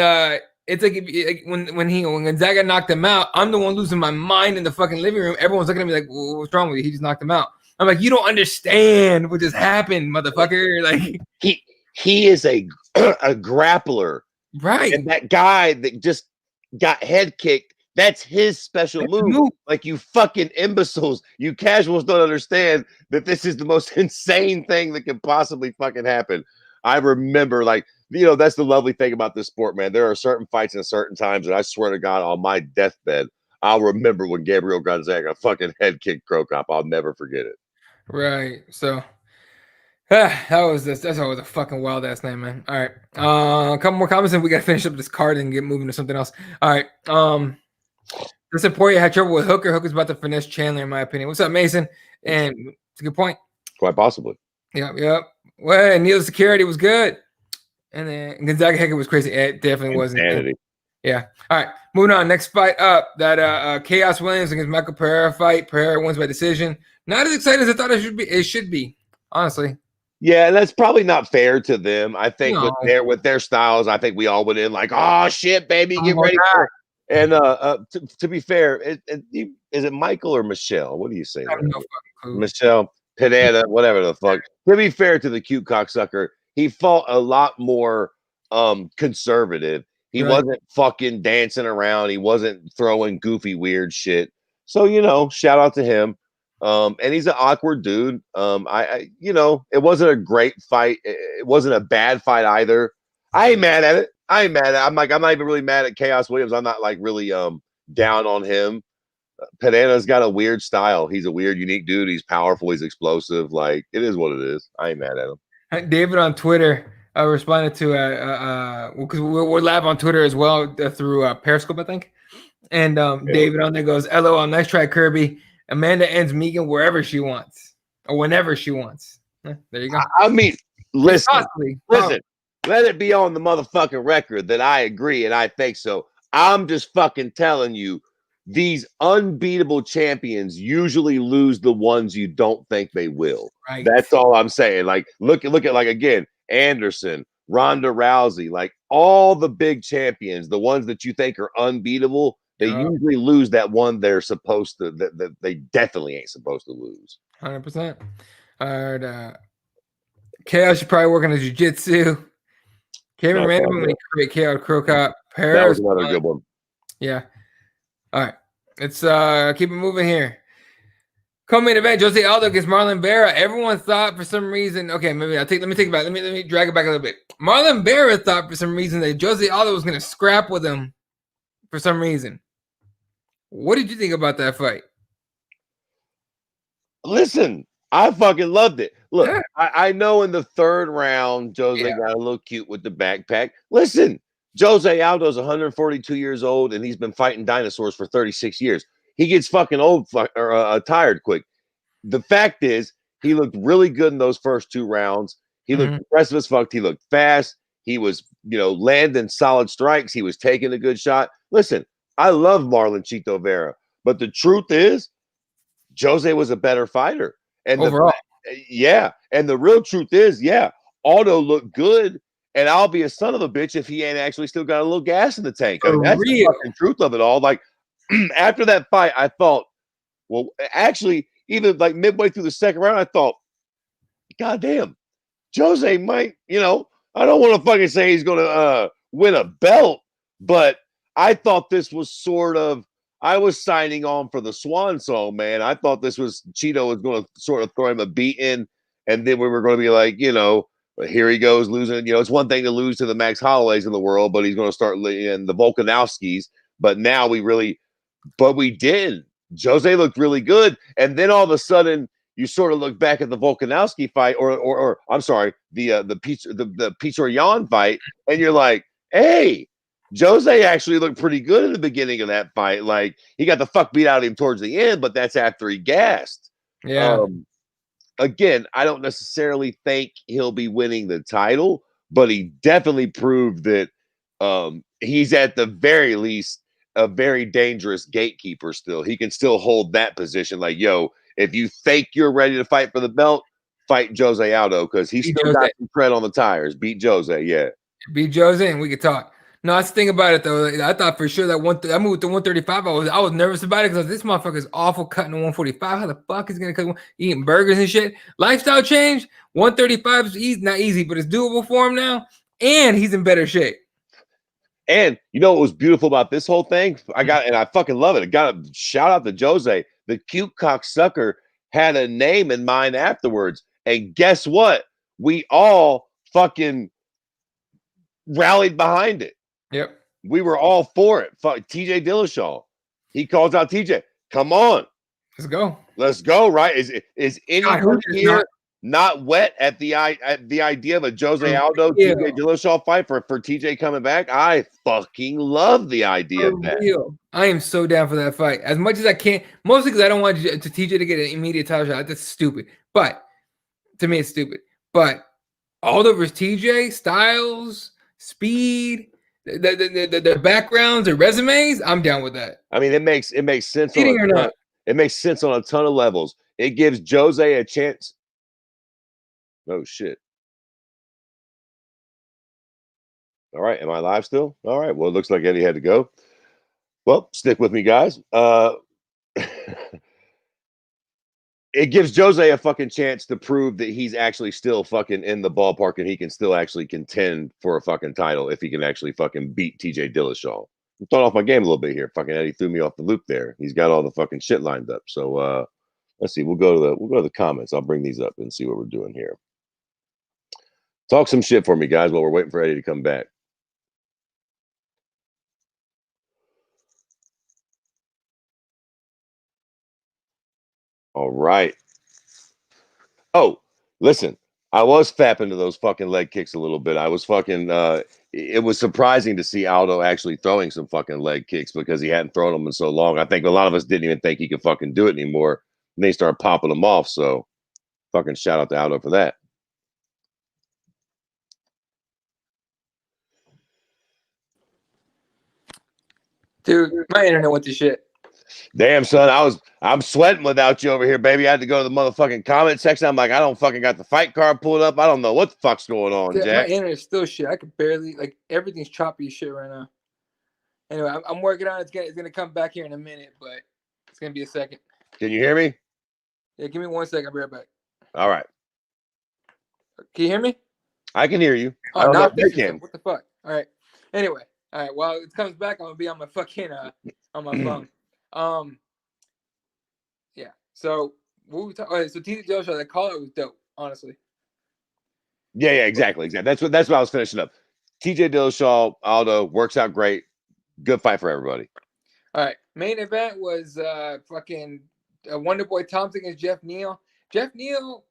A: it's like when Gonzaga knocked him out, I'm the one losing my mind in the fucking living room. Everyone's looking at me like, what's wrong with you? He just knocked him out. I'm like, you don't understand what just happened, motherfucker. Like
B: he is a grappler.
A: Right.
B: And that guy that just got head kicked, that's his special move. Like, you fucking imbeciles, you casuals don't understand that this is the most insane thing that could possibly fucking happen. I remember, like, that's the lovely thing about this sport, man. There are certain fights and certain times, and I swear to God, on my deathbed, I'll remember when Gabriel Gonzaga fucking head kicked Crow Cop. I'll never forget it. Right.
A: So that's always a fucking wild ass night, man. All right. A couple more comments and we gotta finish up this card and get moving to something else. All right. This Emporia had trouble with Hooker. Hooker's about to finesse Chandler, in my opinion. What's up, Mason? And it's a good point.
B: Quite possibly.
A: Yep. Well, Neal's security was good. And then Gonzaga Hooker was crazy. It definitely wasn't.
B: Insanity.
A: Yeah. All right. Moving on. Next fight up. That Chaos Williams against Michael Pereira fight. Pereira wins by decision. Not as excited as I thought it should be. Honestly.
B: Yeah, and that's probably not fair to them. I think with their styles, I think we all went in like, oh shit, baby, get ready for it. And to be fair, is it Michael or Michelle? What do you say? Michelle Pineda, whatever the fuck. To be fair to the cute cocksucker, he fought a lot more conservative. He wasn't fucking dancing around. He wasn't throwing goofy weird shit. So, shout out to him. And he's an awkward dude. It wasn't a great fight. It wasn't a bad fight either. I ain't mad at it. I'm not even really mad at Chaos Williams. I'm not like really down on him. Pineda's got a weird style. He's a weird, unique dude. He's powerful. He's explosive. Like, it is what it is. I ain't mad at him.
A: David on Twitter responded to because we're live on Twitter as well through Periscope, I think. And David on there goes, "LOL, nice try, Kirby. Amanda ends Megan wherever she wants or whenever she wants. There you go.
B: I mean, listen.
A: Oh.
B: Let it be on the motherfucking record that I agree and I think so. I'm just fucking telling you, these unbeatable champions usually lose the ones you don't think they will.
A: Right.
B: That's all I'm saying. Like, look at like again, Anderson, Ronda Rousey, like all the big champions, the ones that you think are unbeatable, they usually lose that one they're supposed to that they definitely ain't supposed to lose.
A: 100%. All right. KO should probably work on the jiu-jitsu. Cameron Random when he create KO Crow Cop.
B: That was another good one.
A: Yeah. All right. Let's keep it moving here. Co-main event, Jose Aldo against Marlon Vera. Everyone thought for some reason, okay, maybe let me take it back. Let me drag it back a little bit. Marlon Vera thought for some reason that Jose Aldo was gonna scrap with him for some reason. What did you think about that fight?
B: Listen, I fucking loved it. Look, yeah. I know in the third round, Jose got a little cute with the backpack. Listen, Jose Aldo's 142 years old, and he's been fighting dinosaurs for 36 years. He gets fucking old or tired quick. The fact is, he looked really good in those first two rounds. He looked impressive as fuck. He looked fast. He was, landing solid strikes. He was taking a good shot. Listen, I love Marlon Chito Vera, but the truth is, Jose was a better fighter. And
A: overall,
B: and the real truth is, Aldo looked good, and I'll be a son of a bitch if he ain't actually still got a little gas in the tank. I mean, that's the fucking truth of it all. Like, after that fight, I thought, well, actually, even like midway through the second round, I thought, God damn, Jose might, I don't want to fucking say he's going to win a belt, but I thought this was sort of, I was signing on for the swan song, man. I thought this was Chito was going to sort of throw him a beating, and then we were going to be like, here he goes losing. It's one thing to lose to the Max Holloways in the world, but he's going to start in the Volkanovskis. But now we did. Jose looked really good, and then all of a sudden you sort of look back at the Volkanovski fight, or I'm sorry, the Pichoryan fight, and you're like, hey. Jose actually looked pretty good in the beginning of that fight. Like, he got the fuck beat out of him towards the end, but that's after he gassed.
A: Yeah.
B: Again, I don't necessarily think he'll be winning the title, but he definitely proved that he's at the very least a very dangerous gatekeeper still. He can still hold that position. Like, yo, if you think you're ready to fight for the belt, fight Jose Aldo, because he's still got some tread on the tires. Beat Jose, yeah.
A: Beat Jose, and we could talk. No, that's the thing about it though. I thought for sure that I moved to 135. I was nervous about it because this motherfucker's awful cutting to 145. How the fuck is he gonna cut eating burgers and shit? Lifestyle change. 135 is not easy, but it's doable for him now, and he's in better shape.
B: And you know what was beautiful about this whole thing? I fucking love it. I got a shout out to Jose. The cute cocksucker had a name in mind afterwards, and guess what? We all fucking rallied behind it.
A: Yep.
B: We were all for it. Fuck TJ Dillashaw. He calls out TJ. Come on.
A: Let's go.
B: Let's go, right? Is anyone here not wet at the idea of a Jose Aldo TJ Dillashaw fight for TJ coming back? I fucking love the idea of that.
A: Real. I am so down for that fight. As much as I can, mostly because I don't want to TJ to get an immediate title shot. That's stupid. But to me, it's stupid. But Aldo versus TJ, styles, speed, the backgrounds or resumes, I'm down with that.
B: I mean, it makes sense. It makes sense on a ton of levels. It gives Jose a chance. Oh shit. All right, am I live still? All right. Well, it looks like Eddie had to go. Well, stick with me, guys. It gives Jose a fucking chance to prove that he's actually still fucking in the ballpark and he can still actually contend for a fucking title if he can actually fucking beat TJ Dillashaw. I'm throwing off my game a little bit here. Fucking Eddie threw me off the loop there. He's got all the fucking shit lined up. So let's see. We'll go to the comments. I'll bring these up and see what we're doing here. Talk some shit for me, guys, while we're waiting for Eddie to come back. All right. Oh, listen, I was fapping to those fucking leg kicks a little bit. I was fucking it was surprising to see Aldo actually throwing some fucking leg kicks because he hadn't thrown them in so long. I think a lot of us didn't even think he could fucking do it anymore. And they started popping them off. So fucking shout out to Aldo for that.
A: Dude, my internet went to shit.
B: Damn, son, I'm sweating without you over here, baby. I had to go to the motherfucking comment section. I'm like, I don't fucking got the fight card pulled up. I don't know what the fuck's going on,
A: Dude,
B: Jack.
A: my internet's still shit. I could barely, like, everything's choppy as shit right now. Anyway, I'm working on it. It's gonna come back here in a minute, but it's gonna be a second.
B: Can you hear me?
A: Yeah, give me 1 second. I'll be right back.
B: All right.
A: Can you hear me?
B: I can hear you.
A: Oh, now you can. What the fuck? All right. Anyway, all right. While it comes back, I'm gonna be on my fucking on my phone. Yeah. So what we talk? Okay, so TJ Dillashaw, that call out was dope, honestly.
B: Yeah, exactly. That's what I was finishing up. TJ Dillashaw, Aldo works out great. Good fight for everybody.
A: All right. Main event was fucking Wonder Boy Thompson against Jeff Neal. Jeff Neal,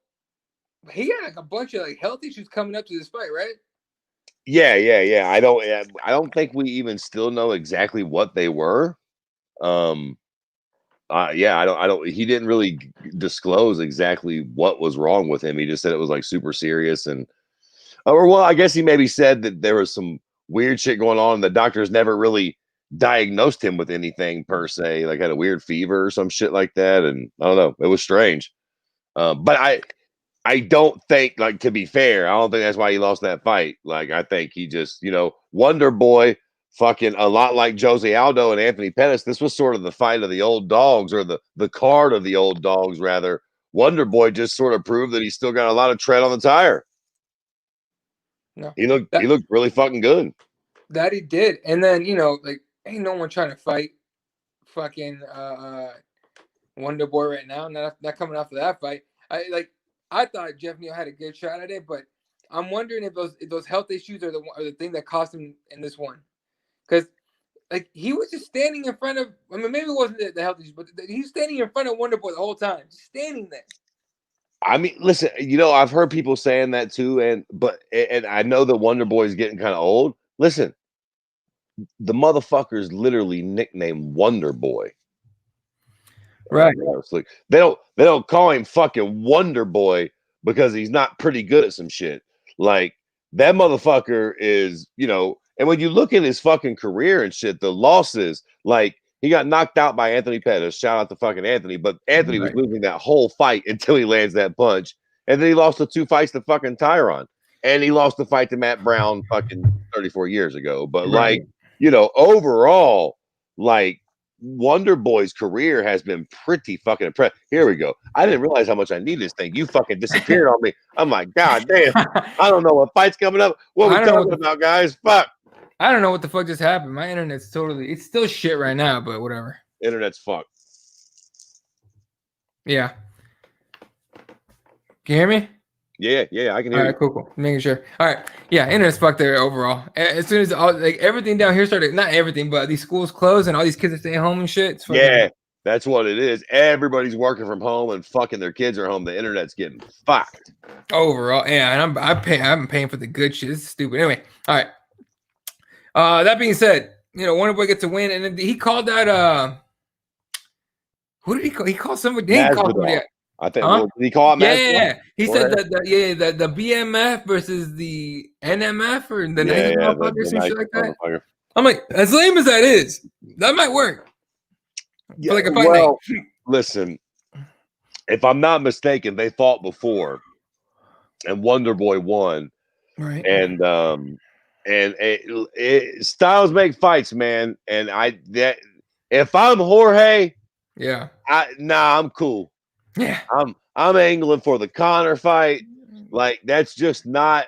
A: he had like a bunch of like health issues coming up to this fight, right?
B: Yeah. I don't think we even still know exactly what they were. I don't. He didn't really disclose exactly what was wrong with him. He just said it was like super serious, and I guess he maybe said that there was some weird shit going on. And the doctors never really diagnosed him with anything per se, like had a weird fever or some shit like that. And I don't know. It was strange. But I don't think, like, to be fair, I don't think that's why he lost that fight. Like, I think he just, Wonder Boy, fucking a lot like Jose Aldo and Anthony Pettis. This was sort of the fight of the old dogs, or the card of the old dogs, rather. Wonder Boy just sort of proved that he's still got a lot of tread on the tire.
A: No,
B: he looked really fucking good.
A: That he did. And then, like, ain't no one trying to fight fucking Wonder Boy right now. Not coming off of that fight. I thought Jeff Neal had a good shot at it, but I'm wondering if those health issues are the thing that cost him in this one. Because, like, he was just standing in front of, I mean, maybe it wasn't the health issues, but he was standing in front of Wonder Boy the whole time, just standing there.
B: I mean, listen, I've heard people saying that too, and I know that Wonder Boy is getting kind of old. Listen, the motherfucker's literally nicknamed Wonder Boy.
A: Right.
B: They don't call him fucking Wonder Boy because he's not pretty good at some shit. Like, that motherfucker is, and when you look at his fucking career and shit, the losses, like, he got knocked out by Anthony Pettis. Shout out to fucking Anthony. But Anthony was losing that whole fight until he lands that punch. And then he lost the 2 fights to fucking Tyron. And he lost the fight to Matt Brown fucking 34 years ago. But, overall, like, Wonder Boy's career has been pretty fucking impressive. Here we go. I didn't realize how much I needed this thing. You fucking disappeared on me. I'm like, God damn. I don't know what fight's coming up. What are we talking about, guys? Fuck.
A: I don't know what the fuck just happened. My internet's it's still shit right now, but whatever.
B: Internet's fucked.
A: Yeah. Can you hear me?
B: Yeah, I can hear you.
A: All right, cool. Making sure. All right. Yeah, internet's fucked there overall. As soon as everything down here started, not everything, but these schools closed and all these kids are staying home and shit.
B: Yeah, that's what it is. Everybody's working from home and fucking their kids are home. The internet's getting fucked.
A: Overall, yeah, and I'm paying for the good shit. This is stupid. Anyway, all right. That being said, Wonder Boy gets a win, and then he called out who did he call? He called somebody. He called somebody out.
B: I think did he call it?
A: Yeah. He said that the BMF versus the NMF or the Nike motherfucker, some shit like that. I'm like, as lame as that is, that might work.
B: Yeah, like a fight night. Listen, if I'm not mistaken, they fought before, and Wonder Boy won.
A: Right.
B: And styles make fights, man. And if I'm Jorge,
A: yeah,
B: I'm cool.
A: Yeah,
B: I'm angling for the Conor fight. Like, that's just not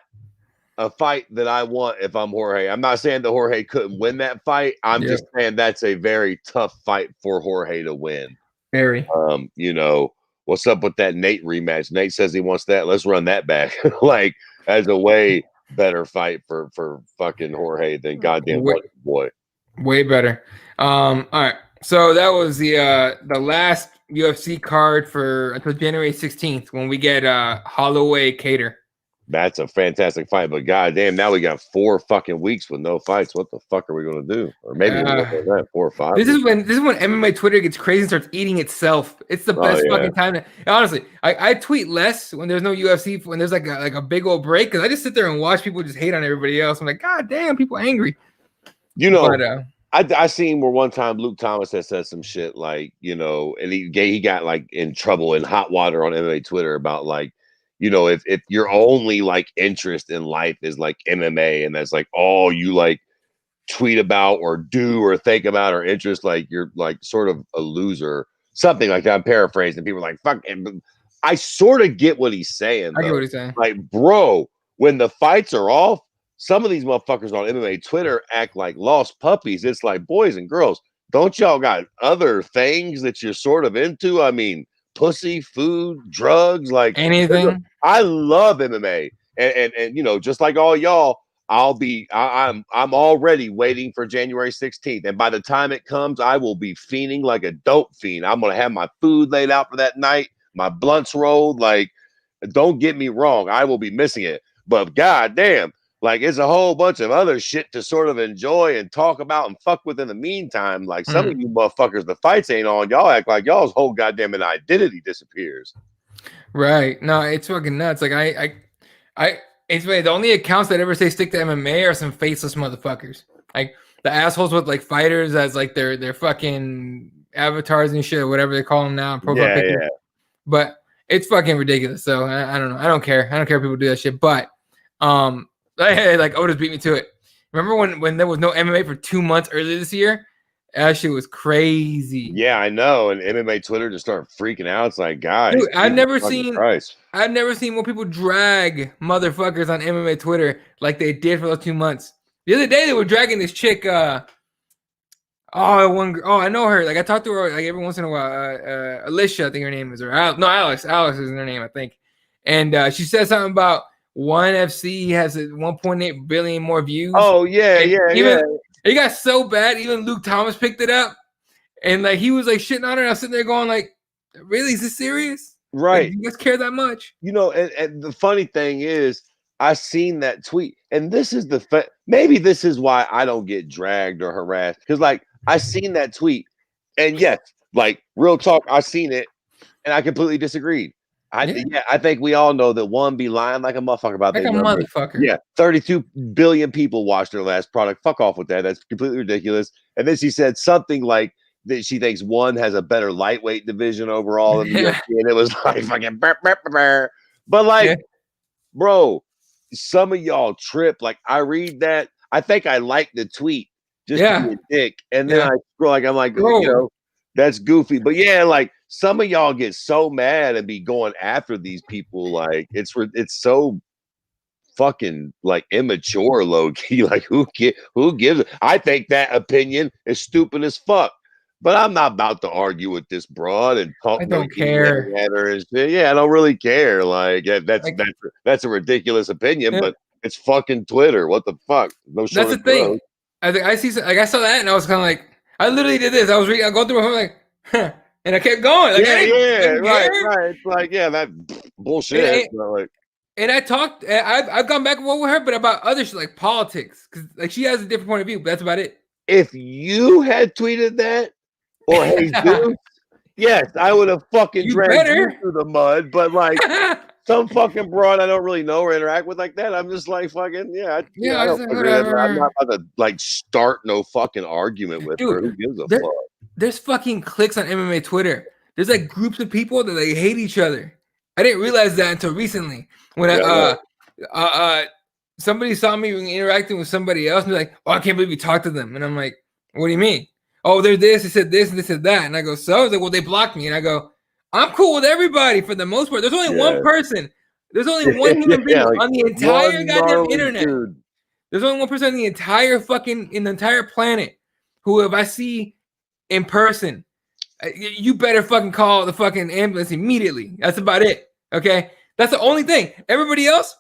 B: a fight that I want if I'm Jorge. I'm not saying that Jorge couldn't win that fight. I'm just saying that's a very tough fight for Jorge to win.
A: Very.
B: What's up with that Nate rematch? Nate says he wants that. Let's run that back. Like, as a way better fight for fucking Jorge than goddamn Wonder Boy.
A: Way better. All right. So that was the last UFC card for until January 16th when we get Holloway Cater.
B: That's a fantastic fight, but goddamn, now we got 4 fucking weeks with no fights. What the fuck are we gonna do? Or maybe that 4 or 5.
A: This is when MMA Twitter gets crazy and starts eating itself. It's the best fucking time. Honestly, I tweet less when there's no UFC, when there's like a big old break, because I just sit there and watch people just hate on everybody else. I'm like, God damn, people angry.
B: You know, but, I seen where one time Luke Thomas had said some shit like, you know, and he got like in trouble in hot water on MMA Twitter about like, you know, if your only like interest in life is like MMA and that's like all you like tweet about or do or think about or interest, like you're like sort of a loser, something like that. I'm paraphrasing. People are like, fuck. I sort of get what he's saying.
A: I get what he's saying.
B: Like, bro, when the fights are off, some of these motherfuckers on MMA Twitter act like lost puppies. It's like, boys and girls, don't y'all got other things that you're sort of into? I mean, pussy, food, drugs, like
A: anything.
B: I love MMA, and you know, just like all y'all, I'm already waiting for January 16th, and by the time it comes, I will be fiending like a dope fiend. I'm gonna have my food laid out for that night, my blunts rolled. Like, don't get me wrong, I will be missing it, but goddamn. Like, it's a whole bunch of other shit to sort of enjoy and talk about and fuck with in the meantime. Like, some of you motherfuckers, the fights ain't on. Y'all act like y'all's whole goddamn identity disappears.
A: Right. No, it's fucking nuts. Like, it's funny. The only accounts that ever say stick to MMA are some faceless motherfuckers. Like, the assholes with, like, fighters as, like, their fucking avatars and shit, or whatever they call them now. Profile pictures. Yeah. But it's fucking ridiculous. So, I don't know. I don't care. I don't care if people do that shit. But, like Otis beat me to it. Remember when there was no MMA for 2 months earlier this year? That shit was crazy.
B: Yeah, I know. And MMA Twitter just started freaking out. It's like, guys,
A: dude, I've never seen more people drag motherfuckers on MMA Twitter like they did for those 2 months. The other day they were dragging this chick. I know her. Like, I talked to her like every once in a while. Alicia, I think her name is, or Alex. Alex is her name, I think. And she said something about ONE FC has 1.8 billion more views.
B: Oh yeah,
A: It got so bad, even Luke Thomas picked it up, and like he was like shitting on her. And I was sitting there going like, "Really? Is this serious?
B: Right?
A: Like, you guys care that much?"
B: You know, and the funny thing is, I seen that tweet, and this is maybe this is why I don't get dragged or harassed, because like I seen that tweet, and yes, like real talk, I seen it, and I completely disagreed. I think we all know that ONE be lying like a motherfucker about that.
A: Like a motherfucker.
B: Yeah, 32 billion people watched their last product. Fuck off with that. That's completely ridiculous. And then she said something like that she thinks ONE has a better lightweight division overall in the UFC, and it was like fucking burr, burr, burr. But like, bro, some of y'all trip. Like, I read that. I think I like the tweet just to be a dick. And then I scroll, like, I'm like, you know, that's goofy. But yeah, like, some of y'all get so mad and be going after these people. Like, it's so fucking like immature, low key. Like, who gives? I think that opinion is stupid as fuck. But I'm not about to argue with this broad and talk.
A: I don't care.
B: At her and shit. Yeah, I don't really care. Like, that's a ridiculous opinion, but it's fucking Twitter. What the fuck? No.
A: That's the thing. I saw that and I was kind of like, I literally did this. I go through my phone like, huh. And I kept going. Like,
B: right. It's like, that bullshit.
A: And I've gone back and forth with her, but about other shit like politics, because like she has a different point of view. But that's about it.
B: If you had tweeted that, or hey, dude, yes, I would have fucking dragged you through the mud. But like some fucking broad I don't really know or interact with like that, I'm just like fucking I don't whatever. I'm not about to like start no fucking argument with her. Who gives a fuck?
A: There's fucking cliques on MMA Twitter. There's like groups of people that they hate each other. I didn't realize that until recently when somebody saw me interacting with somebody else and be like, "Oh, I can't believe you talked to them." And I'm like, "What do you mean?" "Oh, they're this, they said this, and they said that." And I go, "So?" I was like, "Well, they blocked me." And I go, "I'm cool with everybody for the most part. There's only one person. There's only one human being on the entire goddamn internet. Dude. There's only one person on the entire planet who, if I see in person, you better fucking call the fucking ambulance immediately. That's about it. Okay, that's the only thing. Everybody else,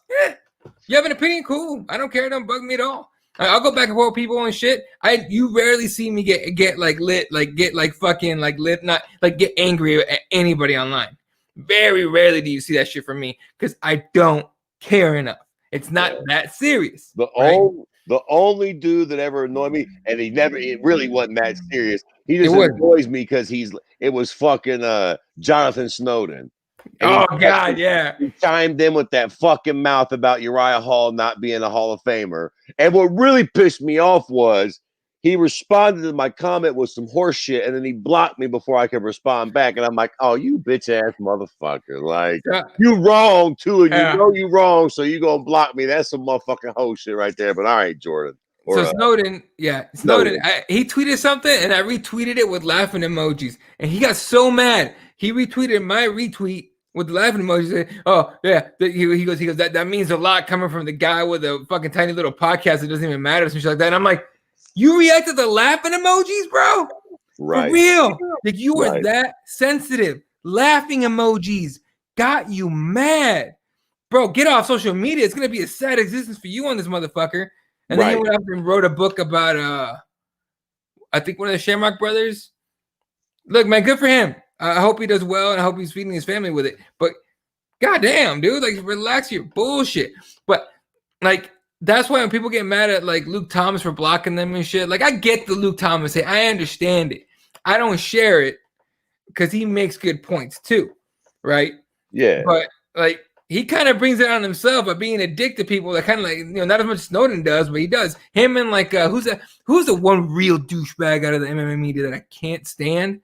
A: you have an opinion, cool. I don't care. It don't bug me at all. I'll go back and forth with people and shit. You rarely see me get like lit, like get like fucking like lit, not like get angry at anybody online. Very rarely do you see that shit from me because I don't care enough. It's not that serious.
B: The only dude that ever annoyed me, and it really wasn't that serious. He just annoys me because it was fucking Jonathan Snowden. And he chimed in with that fucking mouth about Uriah Hall not being a Hall of Famer. And what really pissed me off was he responded to my comment with some horse shit, and then he blocked me before I could respond back. And I'm like, oh, you bitch ass motherfucker. Like, you wrong too, and you know you wrong, so you gonna block me. That's some motherfucking hoe shit right there. But all right, Jordan.
A: So Snowden, he tweeted something, and I retweeted it with laughing emojis. And he got so mad. He retweeted my retweet with the laughing emojis. Oh, yeah. He goes, that means a lot coming from the guy with a fucking tiny little podcast that doesn't even matter, some shit like that. And I'm like, you reacted to laughing emojis, bro?
B: Right.
A: For real. Like, you were that sensitive. Laughing emojis got you mad. Bro, get off social media. It's going to be a sad existence for you on this motherfucker. And then he went up and wrote a book about, I think one of the Shamrock brothers. Look, man, good for him. I hope he does well, and I hope he's feeding his family with it. But goddamn, dude, like, relax your bullshit. But, like, that's why when people get mad at, like, Luke Thomas for blocking them and shit, like, I get the Luke Thomas thing. I understand it. I don't share it because he makes good points too, right?
B: Yeah.
A: But, like, he kind of brings it on himself by being a dick to people that kind of, like, not as much Snowden does, but he does. Him and, like, who's the one real douchebag out of the MMA media that I can't stand,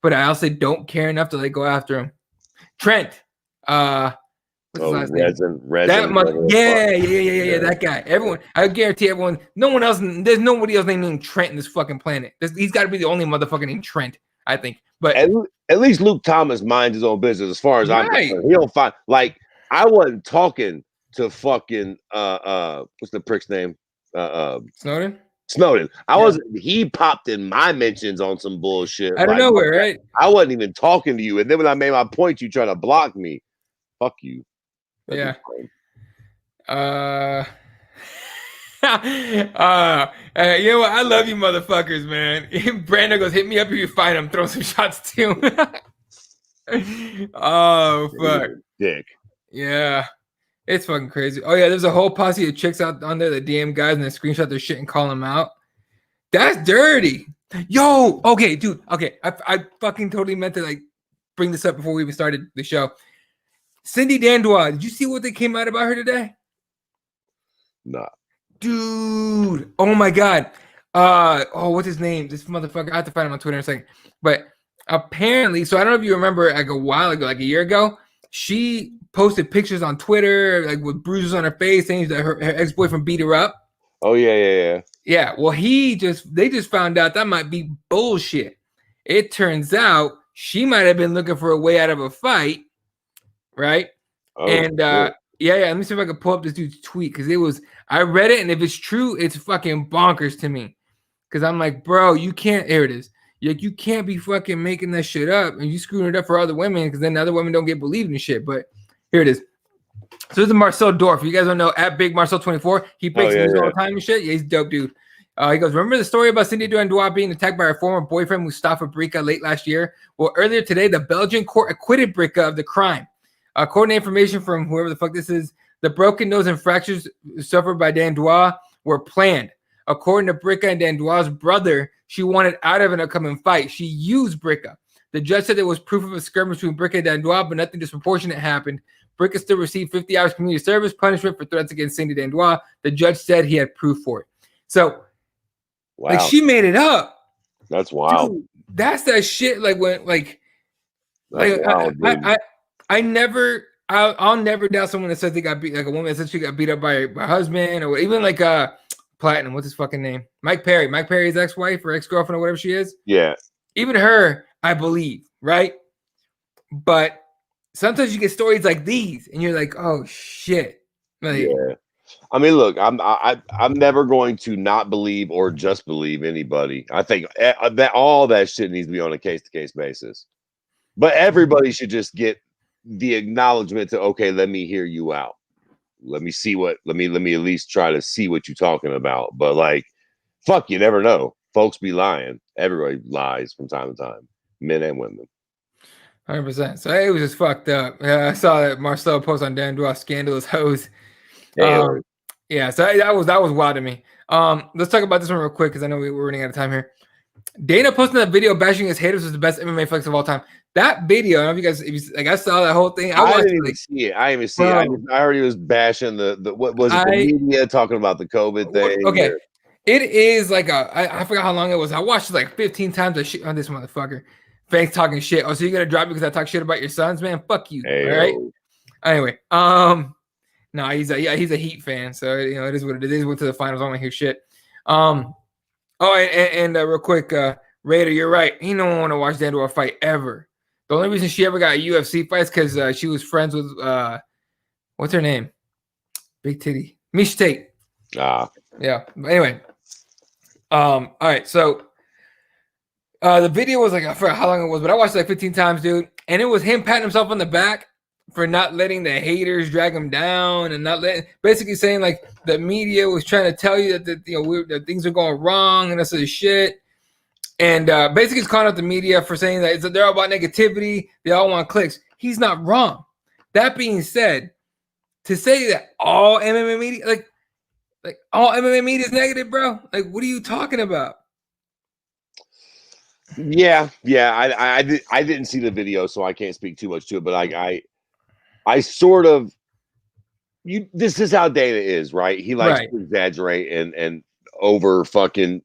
A: but I also don't care enough to, like, go after him? Trent. What's his last name? That guy. Everyone, I guarantee everyone, there's nobody else named Trent in this fucking planet. He's got to be the only motherfucker named Trent, I think. But
B: at least Luke Thomas minds his own business as far as I'm concerned. He don't find, like, I wasn't talking to fucking what's the prick's name? Snowden. I wasn't. He popped in my mentions on some bullshit
A: out of nowhere, right?
B: I wasn't even talking to you, and then when I made my point, you try to block me. Fuck you.
A: Yeah. You know what? I love you motherfuckers, man. Brandon goes, hit me up if you find him. Throw some shots too. Oh, fuck.
B: Dick.
A: Yeah. It's fucking crazy. Oh, yeah. There's a whole posse of chicks out on there that DM guys and they screenshot their shit and call them out. That's dirty. Yo. Okay, dude. Okay. I fucking totally meant to, like, bring this up before we even started the show. Cindy Dandois, did you see what they came out about her today?
B: Nah.
A: Dude. Oh my God. What's his name? This motherfucker. I have to find him on Twitter in a second. But apparently, so I don't know if you remember, like, a while ago, like a year ago, she posted pictures on Twitter, like, with bruises on her face, saying that her ex-boyfriend beat her up.
B: Oh, yeah.
A: Yeah. Well, they just found out that might be bullshit. It turns out she might have been looking for a way out of a fight. Right.
B: Oh,
A: and let me see if I can pull up this dude's tweet, because I read it, and if it's true, it's fucking bonkers to me. Because I'm like, bro, you can't. Here it is. You can't be fucking making that shit up and you screwing it up for other women, because then other women don't get believed in shit. But here it is. So this is Marcel Dorff. You guys don't know, at Big Marcel 24. He breaks news all the time and shit. Yeah, he's a dope dude. He goes, remember the story about Cindy Dandois being attacked by her former boyfriend Mustafa Brika late last year? Well, earlier today, the Belgian court acquitted Brika of the crime. According to information from whoever the fuck this is, the broken nose and fractures suffered by Dandois were planned. According to Brika and Dandois' brother, she wanted out of an upcoming fight. She used Brika. The judge said there was proof of a skirmish between Brika and Dandois, but nothing disproportionate happened. Brika still received 50 hours community service punishment for threats against Cindy Dandois. The judge said he had proof for it. So, like, she made it up.
B: That's wild.
A: Dude, that's that shit. Like, when, like, I'll never doubt someone that says they got beat, like a woman that says she got beat up by her husband, or even like Platinum, what's his fucking name? Mike Perry's ex-wife or ex-girlfriend or whatever she is.
B: Yeah.
A: Even her, I believe, right? But sometimes you get stories like these and you're like, oh shit. Like,
B: yeah. I mean, look, I'm never going to not believe or just believe anybody. I think that all that shit needs to be on a case-to-case basis. But everybody should just get the acknowledgement to, okay, let me hear you out. Let me at least try to see what you're talking about. But, like, fuck, you never know. Folks be lying. Everybody lies from time to time, men and women.
A: 100%. So it was just fucked up. Yeah, I saw that Marcelo post on Dan Dua scandalous hose.
B: Taylor.
A: Yeah, so that was wild to me. Let's talk about this one real quick because I know we're running out of time here. Dana posting that video bashing his haters was the best MMA flex of all time. That video, I don't know if you guys, like, I saw that whole thing.
B: I didn't even see it. I didn't even see it. I already was bashing the what was it? The media talking about the COVID thing.
A: Okay, it is like I forgot how long it was. I watched it like 15 times. I shit on this motherfucker. Thanks talking shit. Oh, so you're gonna drop me because I talk shit about your sons, man? Fuck you. All right. Anyway, no, he's a Heat fan, so you know it is what it is. He went to the finals. I don't want to hear shit. Real quick, Raider, you're right. He don't want to watch Dan Dua fight ever. The only reason she ever got UFC fights because she was friends with what's her name? Big titty, Mish Tate. Yeah. But anyway, all right. So the video was like I forgot how long it was, but I watched it like 15 times, dude. And it was him patting himself on the back for not letting the haters drag him down and not letting, basically saying like the media was trying to tell you that that things are going wrong and this is shit. And basically he's calling out the media for saying that they're all about negativity. They all want clicks. He's not wrong. That being said, to say that all MMA media, like all MMA media is negative, bro. Like, what are you talking about?
B: Yeah. I didn't see the video, so I can't speak too much to it. But I sort of this is how Dana is, right? He likes to exaggerate and over fucking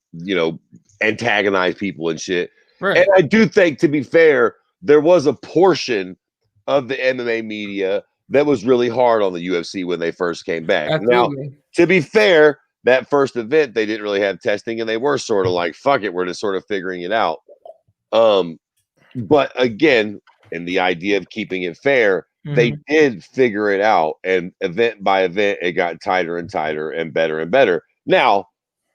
B: antagonize people and shit. Right. And I do think, to be fair, there was a portion of the MMA media that was really hard on the UFC when they first came back. Absolutely. Now, to be fair, that first event, they didn't really have testing and they were sort of like, fuck it, we're just sort of figuring it out. But again, in the idea of keeping it fair, they did figure it out. And event by event, it got tighter and tighter and better and better. Now,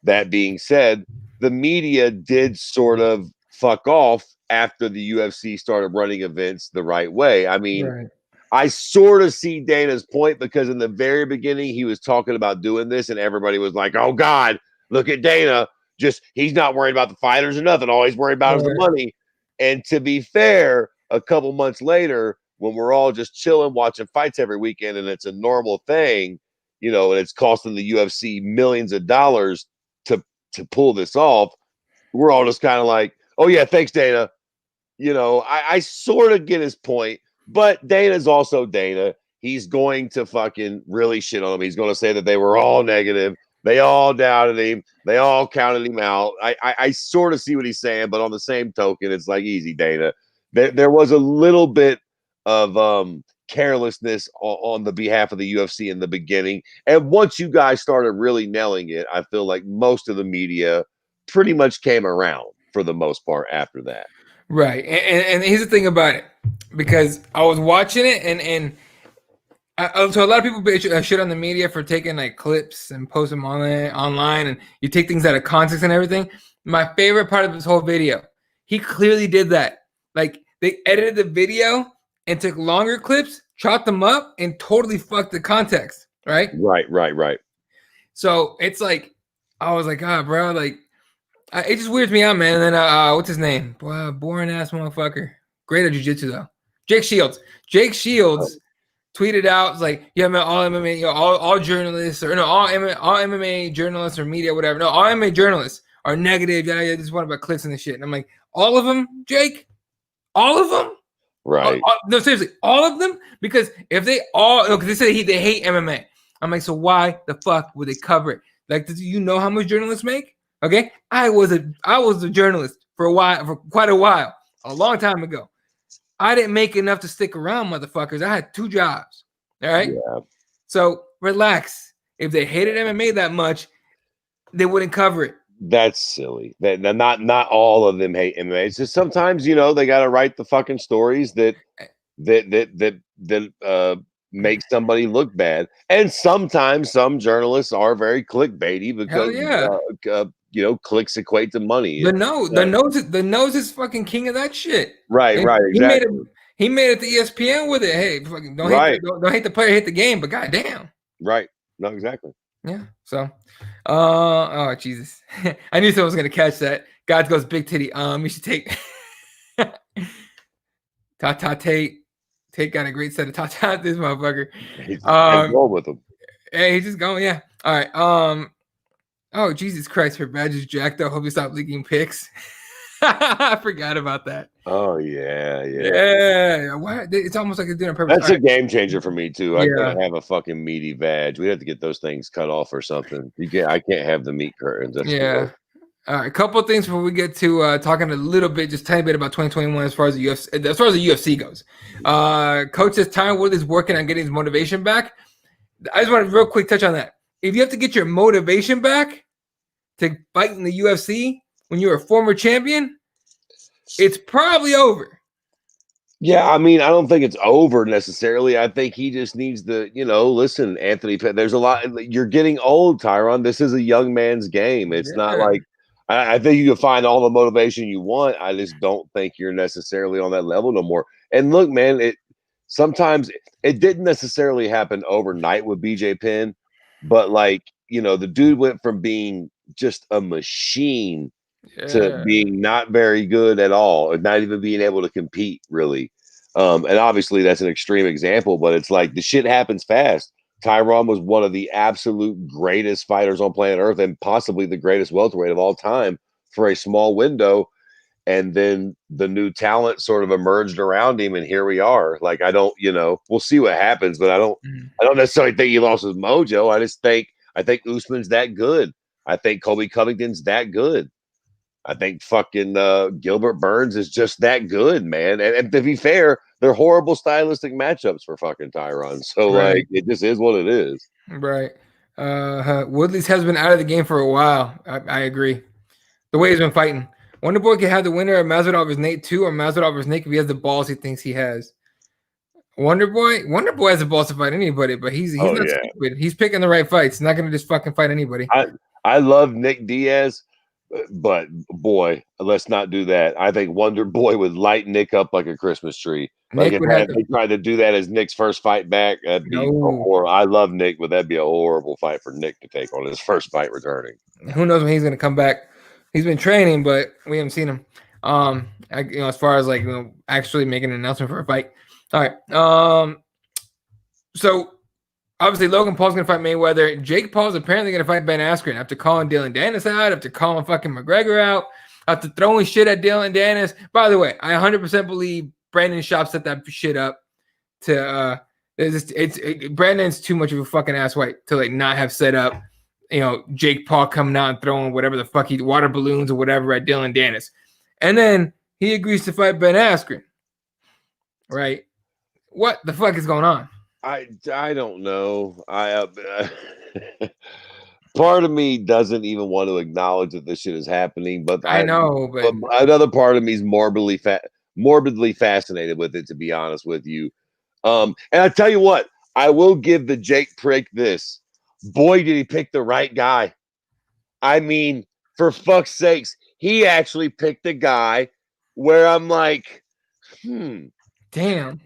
B: that being said, the media did sort of fuck off after the UFC started running events the right way. I mean, I sort of see Dana's point because in the very beginning, he was talking about doing this and everybody was like, oh God, look at Dana. He's not worried about the fighters or nothing. All he's worried about is the money. And to be fair, a couple months later, when we're all just chilling, watching fights every weekend and it's a normal thing, and it's costing the UFC millions of dollars to pull this off, we're all just kind of like, oh yeah, thanks, Dana. I sort of get his point. But Dana's also Dana. He's going to fucking really shit on him. He's going to say that they were all negative. They all doubted him. They all counted him out. I sort of see what he's saying, but on the same token, it's like, easy, Dana. There was a little bit of carelessness on the behalf of the UFC in the beginning. And once you guys started really nailing it, I feel like most of the media pretty much came around for the most part after that.
A: Right. And here's the thing about it. Because I was watching it and so a lot of people shit on the media for taking like clips and post them online and you take things out of context and everything. My favorite part of this whole video, he clearly did that. Like they edited the video and took longer clips, chopped them up, and totally fucked the context. Right. So it's like I was like, bro, like it just weirds me out, man. And then what's his name? Boring ass motherfucker. Great at jiu-jitsu though. Jake Shields tweeted out, like, yeah, man, all MMA, all journalists, or no, all MMA journalists or media, whatever. No, all MMA journalists are negative. Yeah, just want about clicks and this shit. And I'm like, all of them, Jake? All of them?
B: Right.
A: No, seriously, all of them? Because if they all, because they say they hate MMA. I'm like, so why the fuck would they cover it? Like, do you know how much journalists make? Okay, I was a journalist for quite a while, a long time ago. I didn't make enough to stick around, motherfuckers. I had 2 jobs. All right. Yeah. So relax. If they hated MMA that much, they wouldn't cover it.
B: That's silly. That not all of them hate MMA. It's just sometimes they got to write the fucking stories that make somebody look bad. And sometimes some journalists are very clickbaity because clicks equate to money.
A: The nose is fucking king of that shit.
B: Right, exactly.
A: He made it to ESPN with it. Hey, fucking don't hate the player, hate the game, but goddamn.
B: Right. No, exactly.
A: Yeah. So, oh Jesus, I knew someone was gonna catch that. God goes big titty. You should take Tate got a great set of tatas. This motherfucker.
B: He's going with him.
A: Hey, he's just going. Yeah. All right. Oh Jesus Christ! Her badge is jacked up. Hope you stop leaking pics. I forgot about that.
B: Oh yeah.
A: What? It's almost like it's doing on purpose.
B: That's a game changer for me too. I
A: Yeah.
B: gotta have a fucking meaty badge. We have to get those things cut off or something. I can't have the meat curtains. That's
A: yeah. All right, a couple of things before we get to talking a little bit, just tiny bit about 2021 as far as the UFC goes. Coach says Tyron Woodley's working on getting his motivation back. I just want to real quick touch on that. If you have to get your motivation back to fight in the UFC when you're a former champion, it's probably over.
B: Yeah, I mean, I don't think it's over necessarily. I think he just needs to, listen, Anthony. There's a lot. You're getting old, Tyron. This is a young man's game. It's not like I think you can find all the motivation you want. I just don't think you're necessarily on that level no more. And look, man, sometimes it didn't necessarily happen overnight with BJ Penn, but the dude went from being just a machine to being not very good at all, and not even being able to compete really. And obviously that's an extreme example, but it's like the shit happens fast. Tyron was one of the absolute greatest fighters on planet Earth and possibly the greatest welterweight of all time for a small window. And then the new talent sort of emerged around him, and here we are. Like, we'll see what happens, but I don't necessarily think he lost his mojo. I think Usman's that good. I think Colby Covington's that good. I think fucking Gilbert Burns is just that good, man. And to be fair, they're horrible stylistic matchups for fucking Tyron. So it just is what it is.
A: Right. Woodley's has been out of the game for a while. I agree. The way he's been fighting. Wonder Boy can have the winner of Masvidal versus Nate too, or Masvidal versus Nate if he has the balls he thinks he has. Wonder Boy has the balls to fight anybody, but he's not stupid. He's picking the right fights. He's not going to just fucking fight anybody.
B: I love Nick Diaz. But boy, let's not do that. I think Wonder Boy would light Nick up like a Christmas tree. Like if they tried to do that as Nick's first fight back, that'd be horrible. I love Nick, but that'd be a horrible fight for Nick to take on his first fight returning.
A: Who knows when he's going to come back? He's been training, but we haven't seen him. As far as actually making an announcement for a fight. All right. So obviously, Logan Paul's going to fight Mayweather. Jake Paul's apparently going to fight Ben Askren after calling Dylan Dennis out, after calling fucking McGregor out, after throwing shit at Dylan Dennis. By the way, I 100% believe Brandon Schaub set that shit up to Brandon's too much of a fucking asswipe to not have set up, Jake Paul coming out and throwing whatever the fuck water balloons or whatever at Dylan Dennis. And then he agrees to fight Ben Askren. Right? What the fuck is going on?
B: I don't know. Part of me doesn't even want to acknowledge that this shit is happening, but
A: I know, but
B: another part of me is morbidly fascinated with it, to be honest with you. And I tell you what, I will give the Jake prick this. Boy, did he pick the right guy. I mean, for fuck's sakes, he actually picked a guy where I'm like,
A: damn.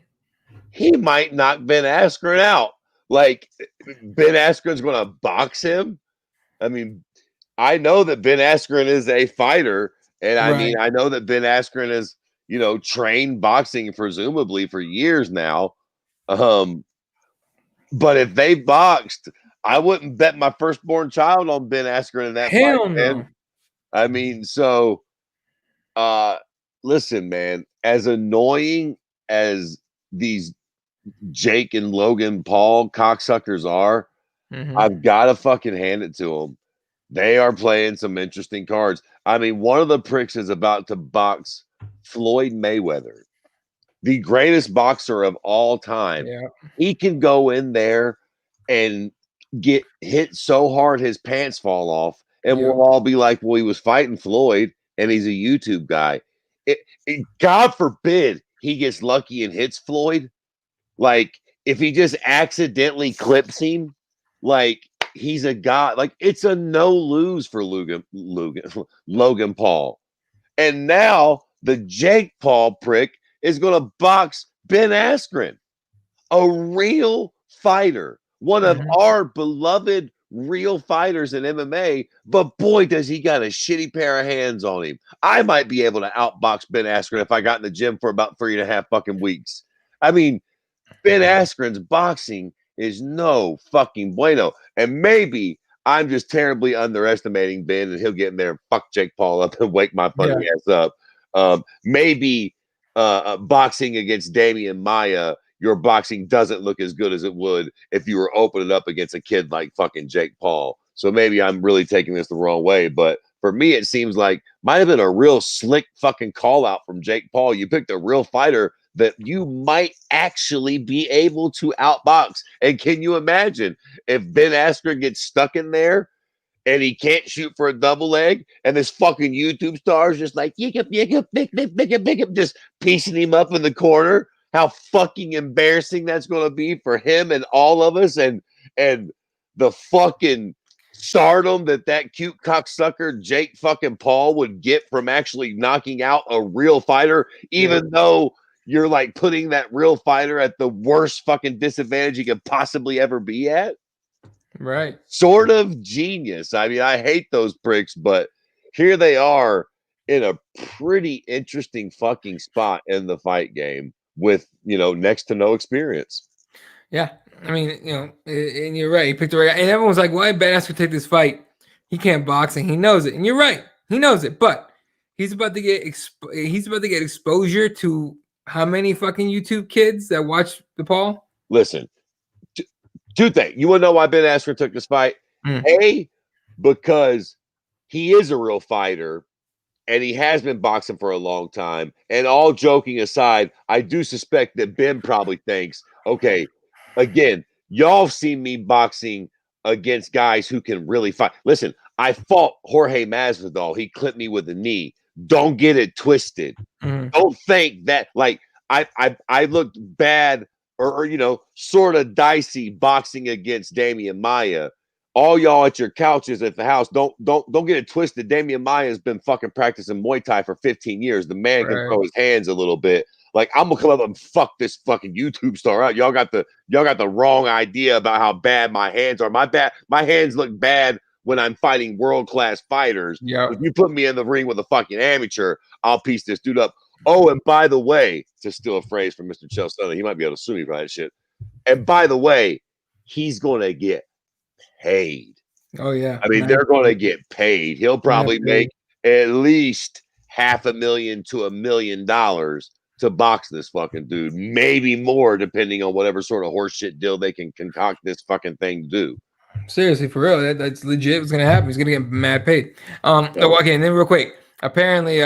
B: He might knock Ben Askren out. Like, Ben Askren's going to box him. I mean, I know that Ben Askren is a fighter, and I know that Ben Askren is, trained boxing presumably for years now. But if they boxed, I wouldn't bet my firstborn child on Ben Askren in that
A: fight,
B: no. Man. I mean, so listen, man, as annoying as these Jake and Logan Paul cocksuckers are, I've got to fucking hand it to them. They are playing some interesting cards. I mean, one of the pricks is about to box Floyd Mayweather, the greatest boxer of all time.
A: Yeah.
B: He can go in there and get hit so hard his pants fall off, and we'll all be like, well, he was fighting Floyd, and he's a YouTube guy. God forbid he gets lucky and hits Floyd. Like, if he just accidentally clips him, he's a god. Like, it's a no lose for Logan Paul. And now the Jake Paul prick is going to box Ben Askren, a real fighter, one of our beloved real fighters in MMA, but boy, does he got a shitty pair of hands on him. I might be able to outbox Ben Askren if I got in the gym for about 3.5 fucking weeks. I mean, Ben Askren's boxing is no fucking bueno. And maybe I'm just terribly underestimating Ben, and he'll get in there and fuck Jake Paul up and wake my funny ass up. Maybe boxing against Damian Maia, your boxing doesn't look as good as it would if you were opening up against a kid like fucking Jake Paul. So maybe I'm really taking this the wrong way, but for me, it seems like might have been a real slick fucking call out from Jake Paul. You picked a real fighter that you might actually be able to outbox. And can you imagine if Ben Askren gets stuck in there and he can't shoot for a double leg, and this fucking YouTube star is just like, just piecing him up in the corner? How fucking embarrassing that's going to be for him and all of us, and the fucking stardom that cute cocksucker Jake fucking Paul would get from actually knocking out a real fighter, even though you're like putting that real fighter at the worst fucking disadvantage you could possibly ever be at.
A: Right.
B: Sort of genius. I mean, I hate those pricks, but here they are in a pretty interesting fucking spot in the fight game with, next to no experience.
A: Yeah. I mean, and you're right. He picked the right guy. And everyone's like, why Ben Askren take this fight? He can't box and he knows it. And you're right. He knows it. But he's about to get exposure to how many fucking YouTube kids that watch the Paul?
B: Listen, two things. You want to know why Ben Askren took this fight? A, because he is a real fighter and he has been boxing for a long time. And all joking aside, I do suspect that Ben probably thinks, okay, again, y'all seen me boxing against guys who can really fight. Listen, I fought Jorge Masvidal. He clipped me with a knee. Don't get it twisted. Don't think that like I looked bad or sort of dicey boxing against Damian Maia. All y'all at your couches at the house, don't get it twisted. Damian Maia has been fucking practicing Muay Thai for 15 years. The man can throw his hands a little bit. Like, I'm gonna come up and fuck this fucking YouTube star out. Y'all got the wrong idea about how bad my hands are. My hands look bad when I'm fighting world-class fighters.
A: Yeah.
B: If you put me in the ring with a fucking amateur, I'll piece this dude up. Oh, and by the way, to steal a phrase from Mr. Chelsea, he might be able to sue me for that shit. And by the way, he's gonna get paid.
A: Oh yeah.
B: I mean, they're gonna get paid. He'll probably make at least $500,000 to $1 million to box this fucking dude. Maybe more, depending on whatever sort of horseshit deal they can concoct this fucking thing to do.
A: Seriously, for real, that's legit. What's gonna happen? He's gonna get mad paid. Okay, and then real quick. Apparently,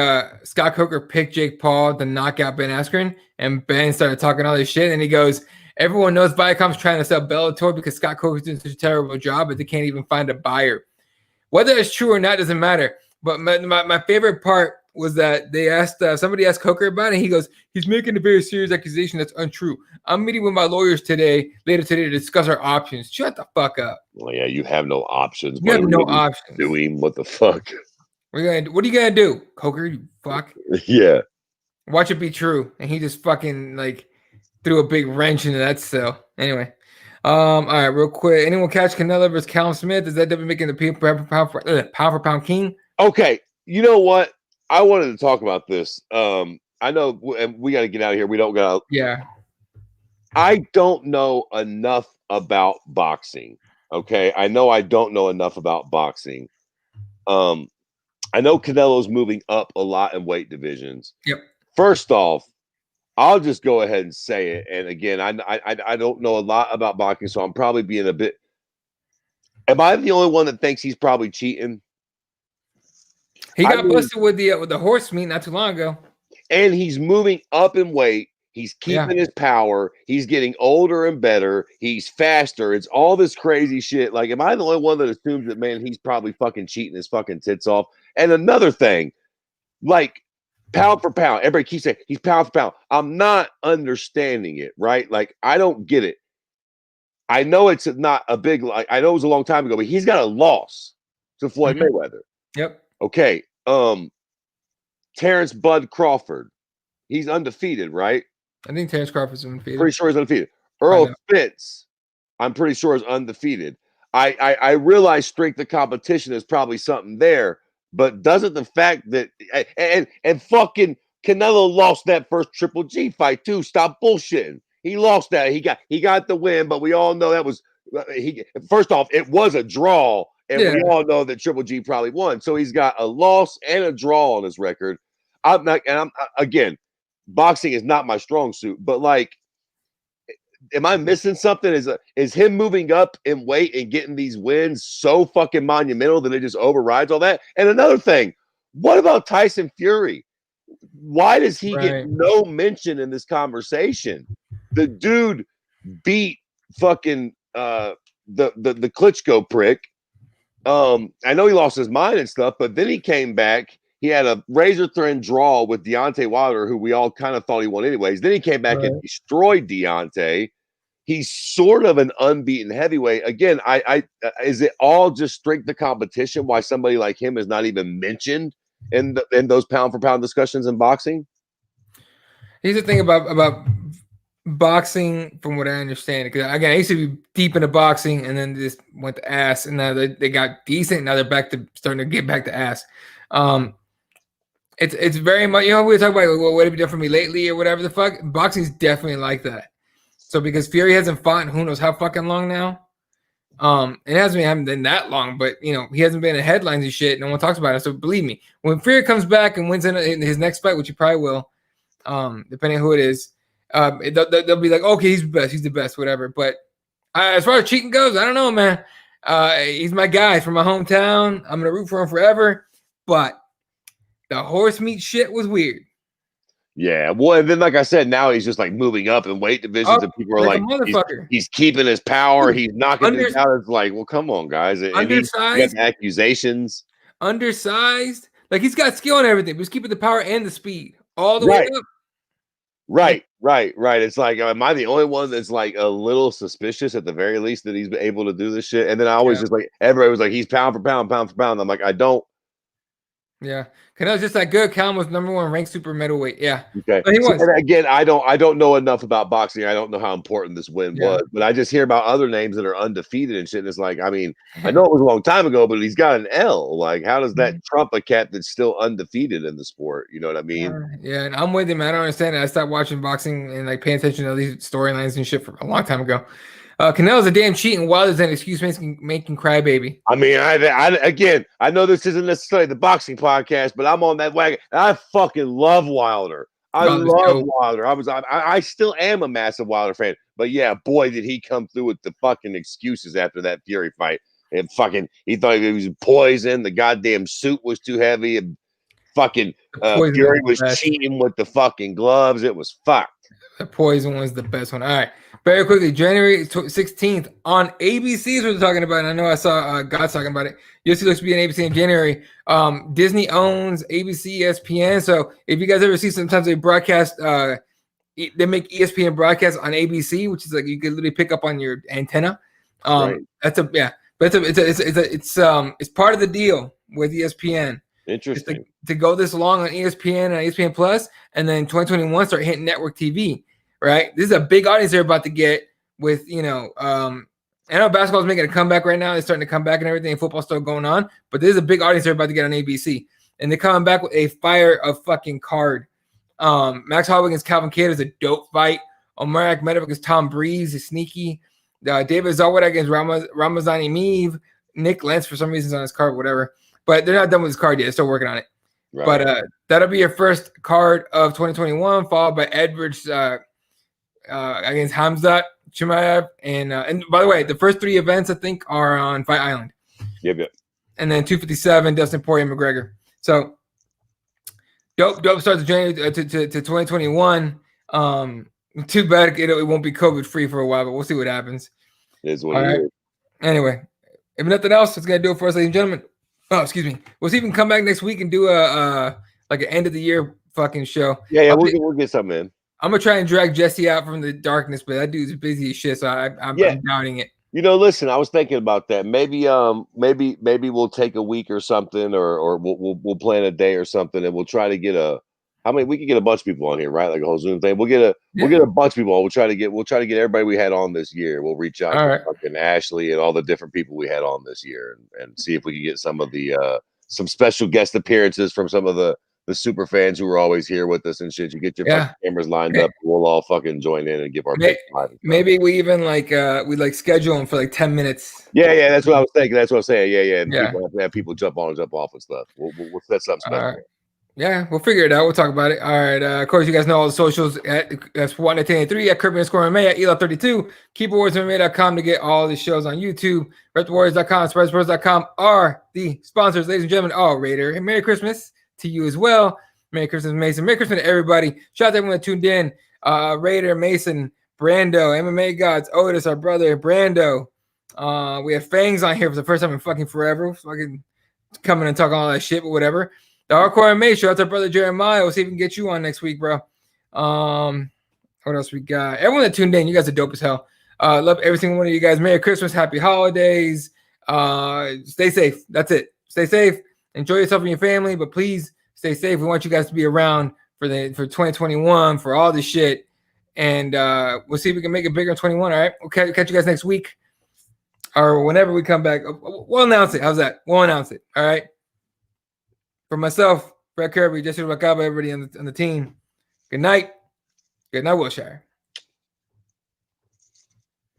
A: Scott Coker picked Jake Paul to knock out Ben Askren, and Ben started talking all this shit, and he goes, everyone knows Viacom's trying to sell Bellator because Scott Coker's doing such a terrible job, but they can't even find a buyer. Whether it's true or not doesn't matter. But my favorite part was that they asked somebody asked Coker about it, and he goes, he's making a very serious accusation that's untrue. I'm meeting with my lawyers later today to discuss our options. Shut the fuck up.
B: Well, yeah, you have no options.
A: You have no options.
B: Doing what the fuck?
A: What are you gonna do, Coker? You fuck.
B: Yeah.
A: Watch it be true. And he just fucking like threw a big wrench into that still. Anyway. All right, real quick. Anyone catch Canelo versus Callum Smith? Is that definitely making the pound for pound king?
B: Okay. You know what? I wanted to talk about this. I know we got to get out of here. We don't got.
A: Yeah.
B: I don't know enough about boxing. Okay. I know I don't know enough about boxing. I know Canelo's moving up a lot in weight divisions.
A: Yep.
B: First off, I'll just go ahead and say it. And again, I don't know a lot about boxing, so I'm probably being a bit. Am I the only one that thinks he's probably cheating?
A: He got busted with the horse meat not too long ago.
B: And he's moving up in weight. He's keeping his power. He's getting older and better. He's faster. It's all this crazy shit. Like, am I the only one that assumes that, man, he's probably fucking cheating his fucking tits off? And another thing, like, pound for pound, everybody keeps saying he's pound for pound. I'm not understanding it, right? Like, I don't get it. I know it's not a big, like, I know it was a long time ago, but he's got a loss to Floyd Mayweather.
A: Yep.
B: Okay. Terrence Bud Crawford. He's undefeated, right?
A: I think Terrence Crawford's undefeated.
B: Pretty sure he's undefeated. Earl Spence, I'm pretty sure is undefeated. I realize strength of competition is probably something there, but doesn't the fact that and fucking Canelo lost that first Triple G fight too? Stop bullshitting. He lost that. He got the win, but we all know that was he. First off, it was a draw, and we all know that Triple G probably won. So he's got a loss and a draw on his record. I'm not, and I'm again, boxing is not my strong suit, but like, am I missing something? Is him moving up in weight and getting these wins so fucking monumental that it just overrides all that? And another thing, what about Tyson Fury? Why does he get no mention in this conversation? The dude beat fucking the Klitschko prick. I know he lost his mind and stuff, but then he came back. He had a razor thin draw with Deontay Wilder, who we all kind of thought he won anyways. Then he came back and destroyed Deontay. He's sort of an unbeaten heavyweight. Again, I is it all just strength of competition? Why somebody like him is not even mentioned in those pound for pound discussions in boxing?
A: Here's the thing about boxing, from what I understand, because again, I used to be deep into boxing, and then just went to ass, and now they got decent. Now they're back to starting to get back to ass. It's very much, we were talking about what have you done for me lately or whatever the fuck. Boxing's definitely like that. So because Fury hasn't fought in who knows how fucking long now. It hasn't been that long, but he hasn't been in headlines and shit. No one talks about it. So believe me, when Fury comes back and wins in his next fight, which he probably will, depending on who it is, they'll be like, okay, he's the best, whatever. But as far as cheating goes, I don't know, man. He's my guy. He's from my hometown. I'm gonna root for him forever. But the horse meat shit was weird.
B: Yeah, well, and then like I said, now he's just like moving up in weight divisions, and people are like he's keeping his power, he's knocking it out. It's like, well, come on, guys. And undersized, accusations.
A: Undersized, like he's got skill and everything, but he's keeping the power and the speed all the way up.
B: Right. It's like, am I the only one that's like a little suspicious at the very least that he's been able to do this shit? And then I always just like, everybody was like, he's pound for pound. I'm like, I don't.
A: Yeah, Canelo's just that good. Callum was #1 ranked super middleweight. Yeah,
B: okay.
A: But he was.
B: And again, I don't know enough about boxing. I don't know how important this win was, but I just hear about other names that are undefeated and shit. And it's like, I mean, I know it was a long time ago, but he's got an L. Like, how does that trump a cat that's still undefeated in the sport? You know what I mean?
A: Yeah, and I'm with him. I don't understand it. I stopped watching boxing and like paying attention to these storylines and shit for a long time ago. Canelo's a damn cheat, and Wilder's an excuse making crybaby.
B: I mean, I know this isn't necessarily the boxing podcast, but I'm on that wagon. I fucking love Wilder. I love Wilder. I still am a massive Wilder fan. But yeah, boy, did he come through with the fucking excuses after that Fury fight. And he thought he was poisoned. The goddamn suit was too heavy. And fucking Fury was cheating with the fucking gloves. It was fucked.
A: The poison was the best one. All right. Very quickly, January 16th on ABC is what we're talking about. And I know I saw God's talking about it. UFC looks to be on ABC in January. Disney owns ABC, ESPN. So if you guys ever see, sometimes they broadcast, they make ESPN broadcast on ABC, which is like you can literally pick up on your antenna. It's part of the deal with ESPN.
B: Interesting.
A: To go this long on ESPN and ESPN Plus, and then 2021 start hitting network TV. Right, this is a big audience they're about to get with, I know basketball's making a comeback right now. They're starting to come back and everything, and football's still going on. But this is a big audience they're about to get on ABC. And they're coming back with a fire of fucking card. Max Holloway against Calvin Kattar is a dope fight. Omar Akhmedov against Tom Breeze is sneaky. David Zawad against Ramazani Meev. Nick Lentz, for some reason, is on his card, whatever. But they're not done with his card yet. They're still working on it. Right. But that'll be your first card of 2021, followed by Edwards against Hamzat Chimaev, and by the way, the first 3 events I think are on Fight Island.
B: Yep.
A: And then 257, Dustin Poirier, McGregor. So dope starts January to 2021. Too bad it won't be COVID free for a while, but we'll see what happens.
B: It is what it is.
A: Anyway, if nothing else, it's gonna do it for us, ladies and gentlemen. Oh, excuse me. We'll see if we can come back next week and do a like an end of the year fucking show.
B: Yeah, we'll get something in.
A: I'm gonna try and drag Jesse out from the darkness, but that dude's busy as shit, so I'm doubting it.
B: Listen, I was thinking about that. Maybe we'll take a week or something, or we'll plan a day or something, and we'll try to get a How many? We can get a bunch of people on here, right? Like a whole Zoom thing. We'll get a bunch of people on. We'll try to get everybody we had on this year. We'll reach out
A: All
B: to
A: right.
B: fucking Ashley and all the different people we had on this year, and see if we can get some of the some special guest appearances from some of the super fans who were always here with us and shit. You get your fucking cameras lined up. We'll all fucking join in and give our big live.
A: Maybe we even we schedule them for like 10 minutes.
B: Yeah, that's what I was thinking. That's what I'm saying. Yeah. And
A: Yeah.
B: people have to have people jump on and jump off and stuff. We'll set something special.
A: Yeah, we'll figure it out. We'll talk about it. All right. Of course, you guys know all the socials that's 1-1083 at Kirby_MMA at Ela32, KeyboardsMMA.com to get all the shows on YouTube. RepTheWarriors.com, SpreadSports.com are the sponsors, ladies and gentlemen. Oh, Raider. And Merry Christmas to you as well. Merry Christmas, Mason. Merry Christmas to everybody. Shout out to everyone that tuned in. Raider, Mason, Brando, MMA Gods, Otis, our brother, Brando. We have Fangs on here for the first time in fucking forever. Fucking coming and talking all that shit, but whatever. The Hardcore MMA, shout out to our brother Jeremiah. We'll see if we can get you on next week, bro. What else we got? Everyone that tuned in, you guys are dope as hell. Love every single one of you guys. Merry Christmas, happy holidays. Stay safe. That's it. Stay safe. Enjoy yourself and your family, but please stay safe. We want you guys to be around for 2021 for all this shit, and we'll see if we can make it bigger in 21. All right, we'll catch you guys next week or whenever we come back. We'll announce it. How's that? We'll announce it. All right. For myself, Brett Kirby, Jesse Lacaba, everybody on the team. Good night. Good night, Wilshire.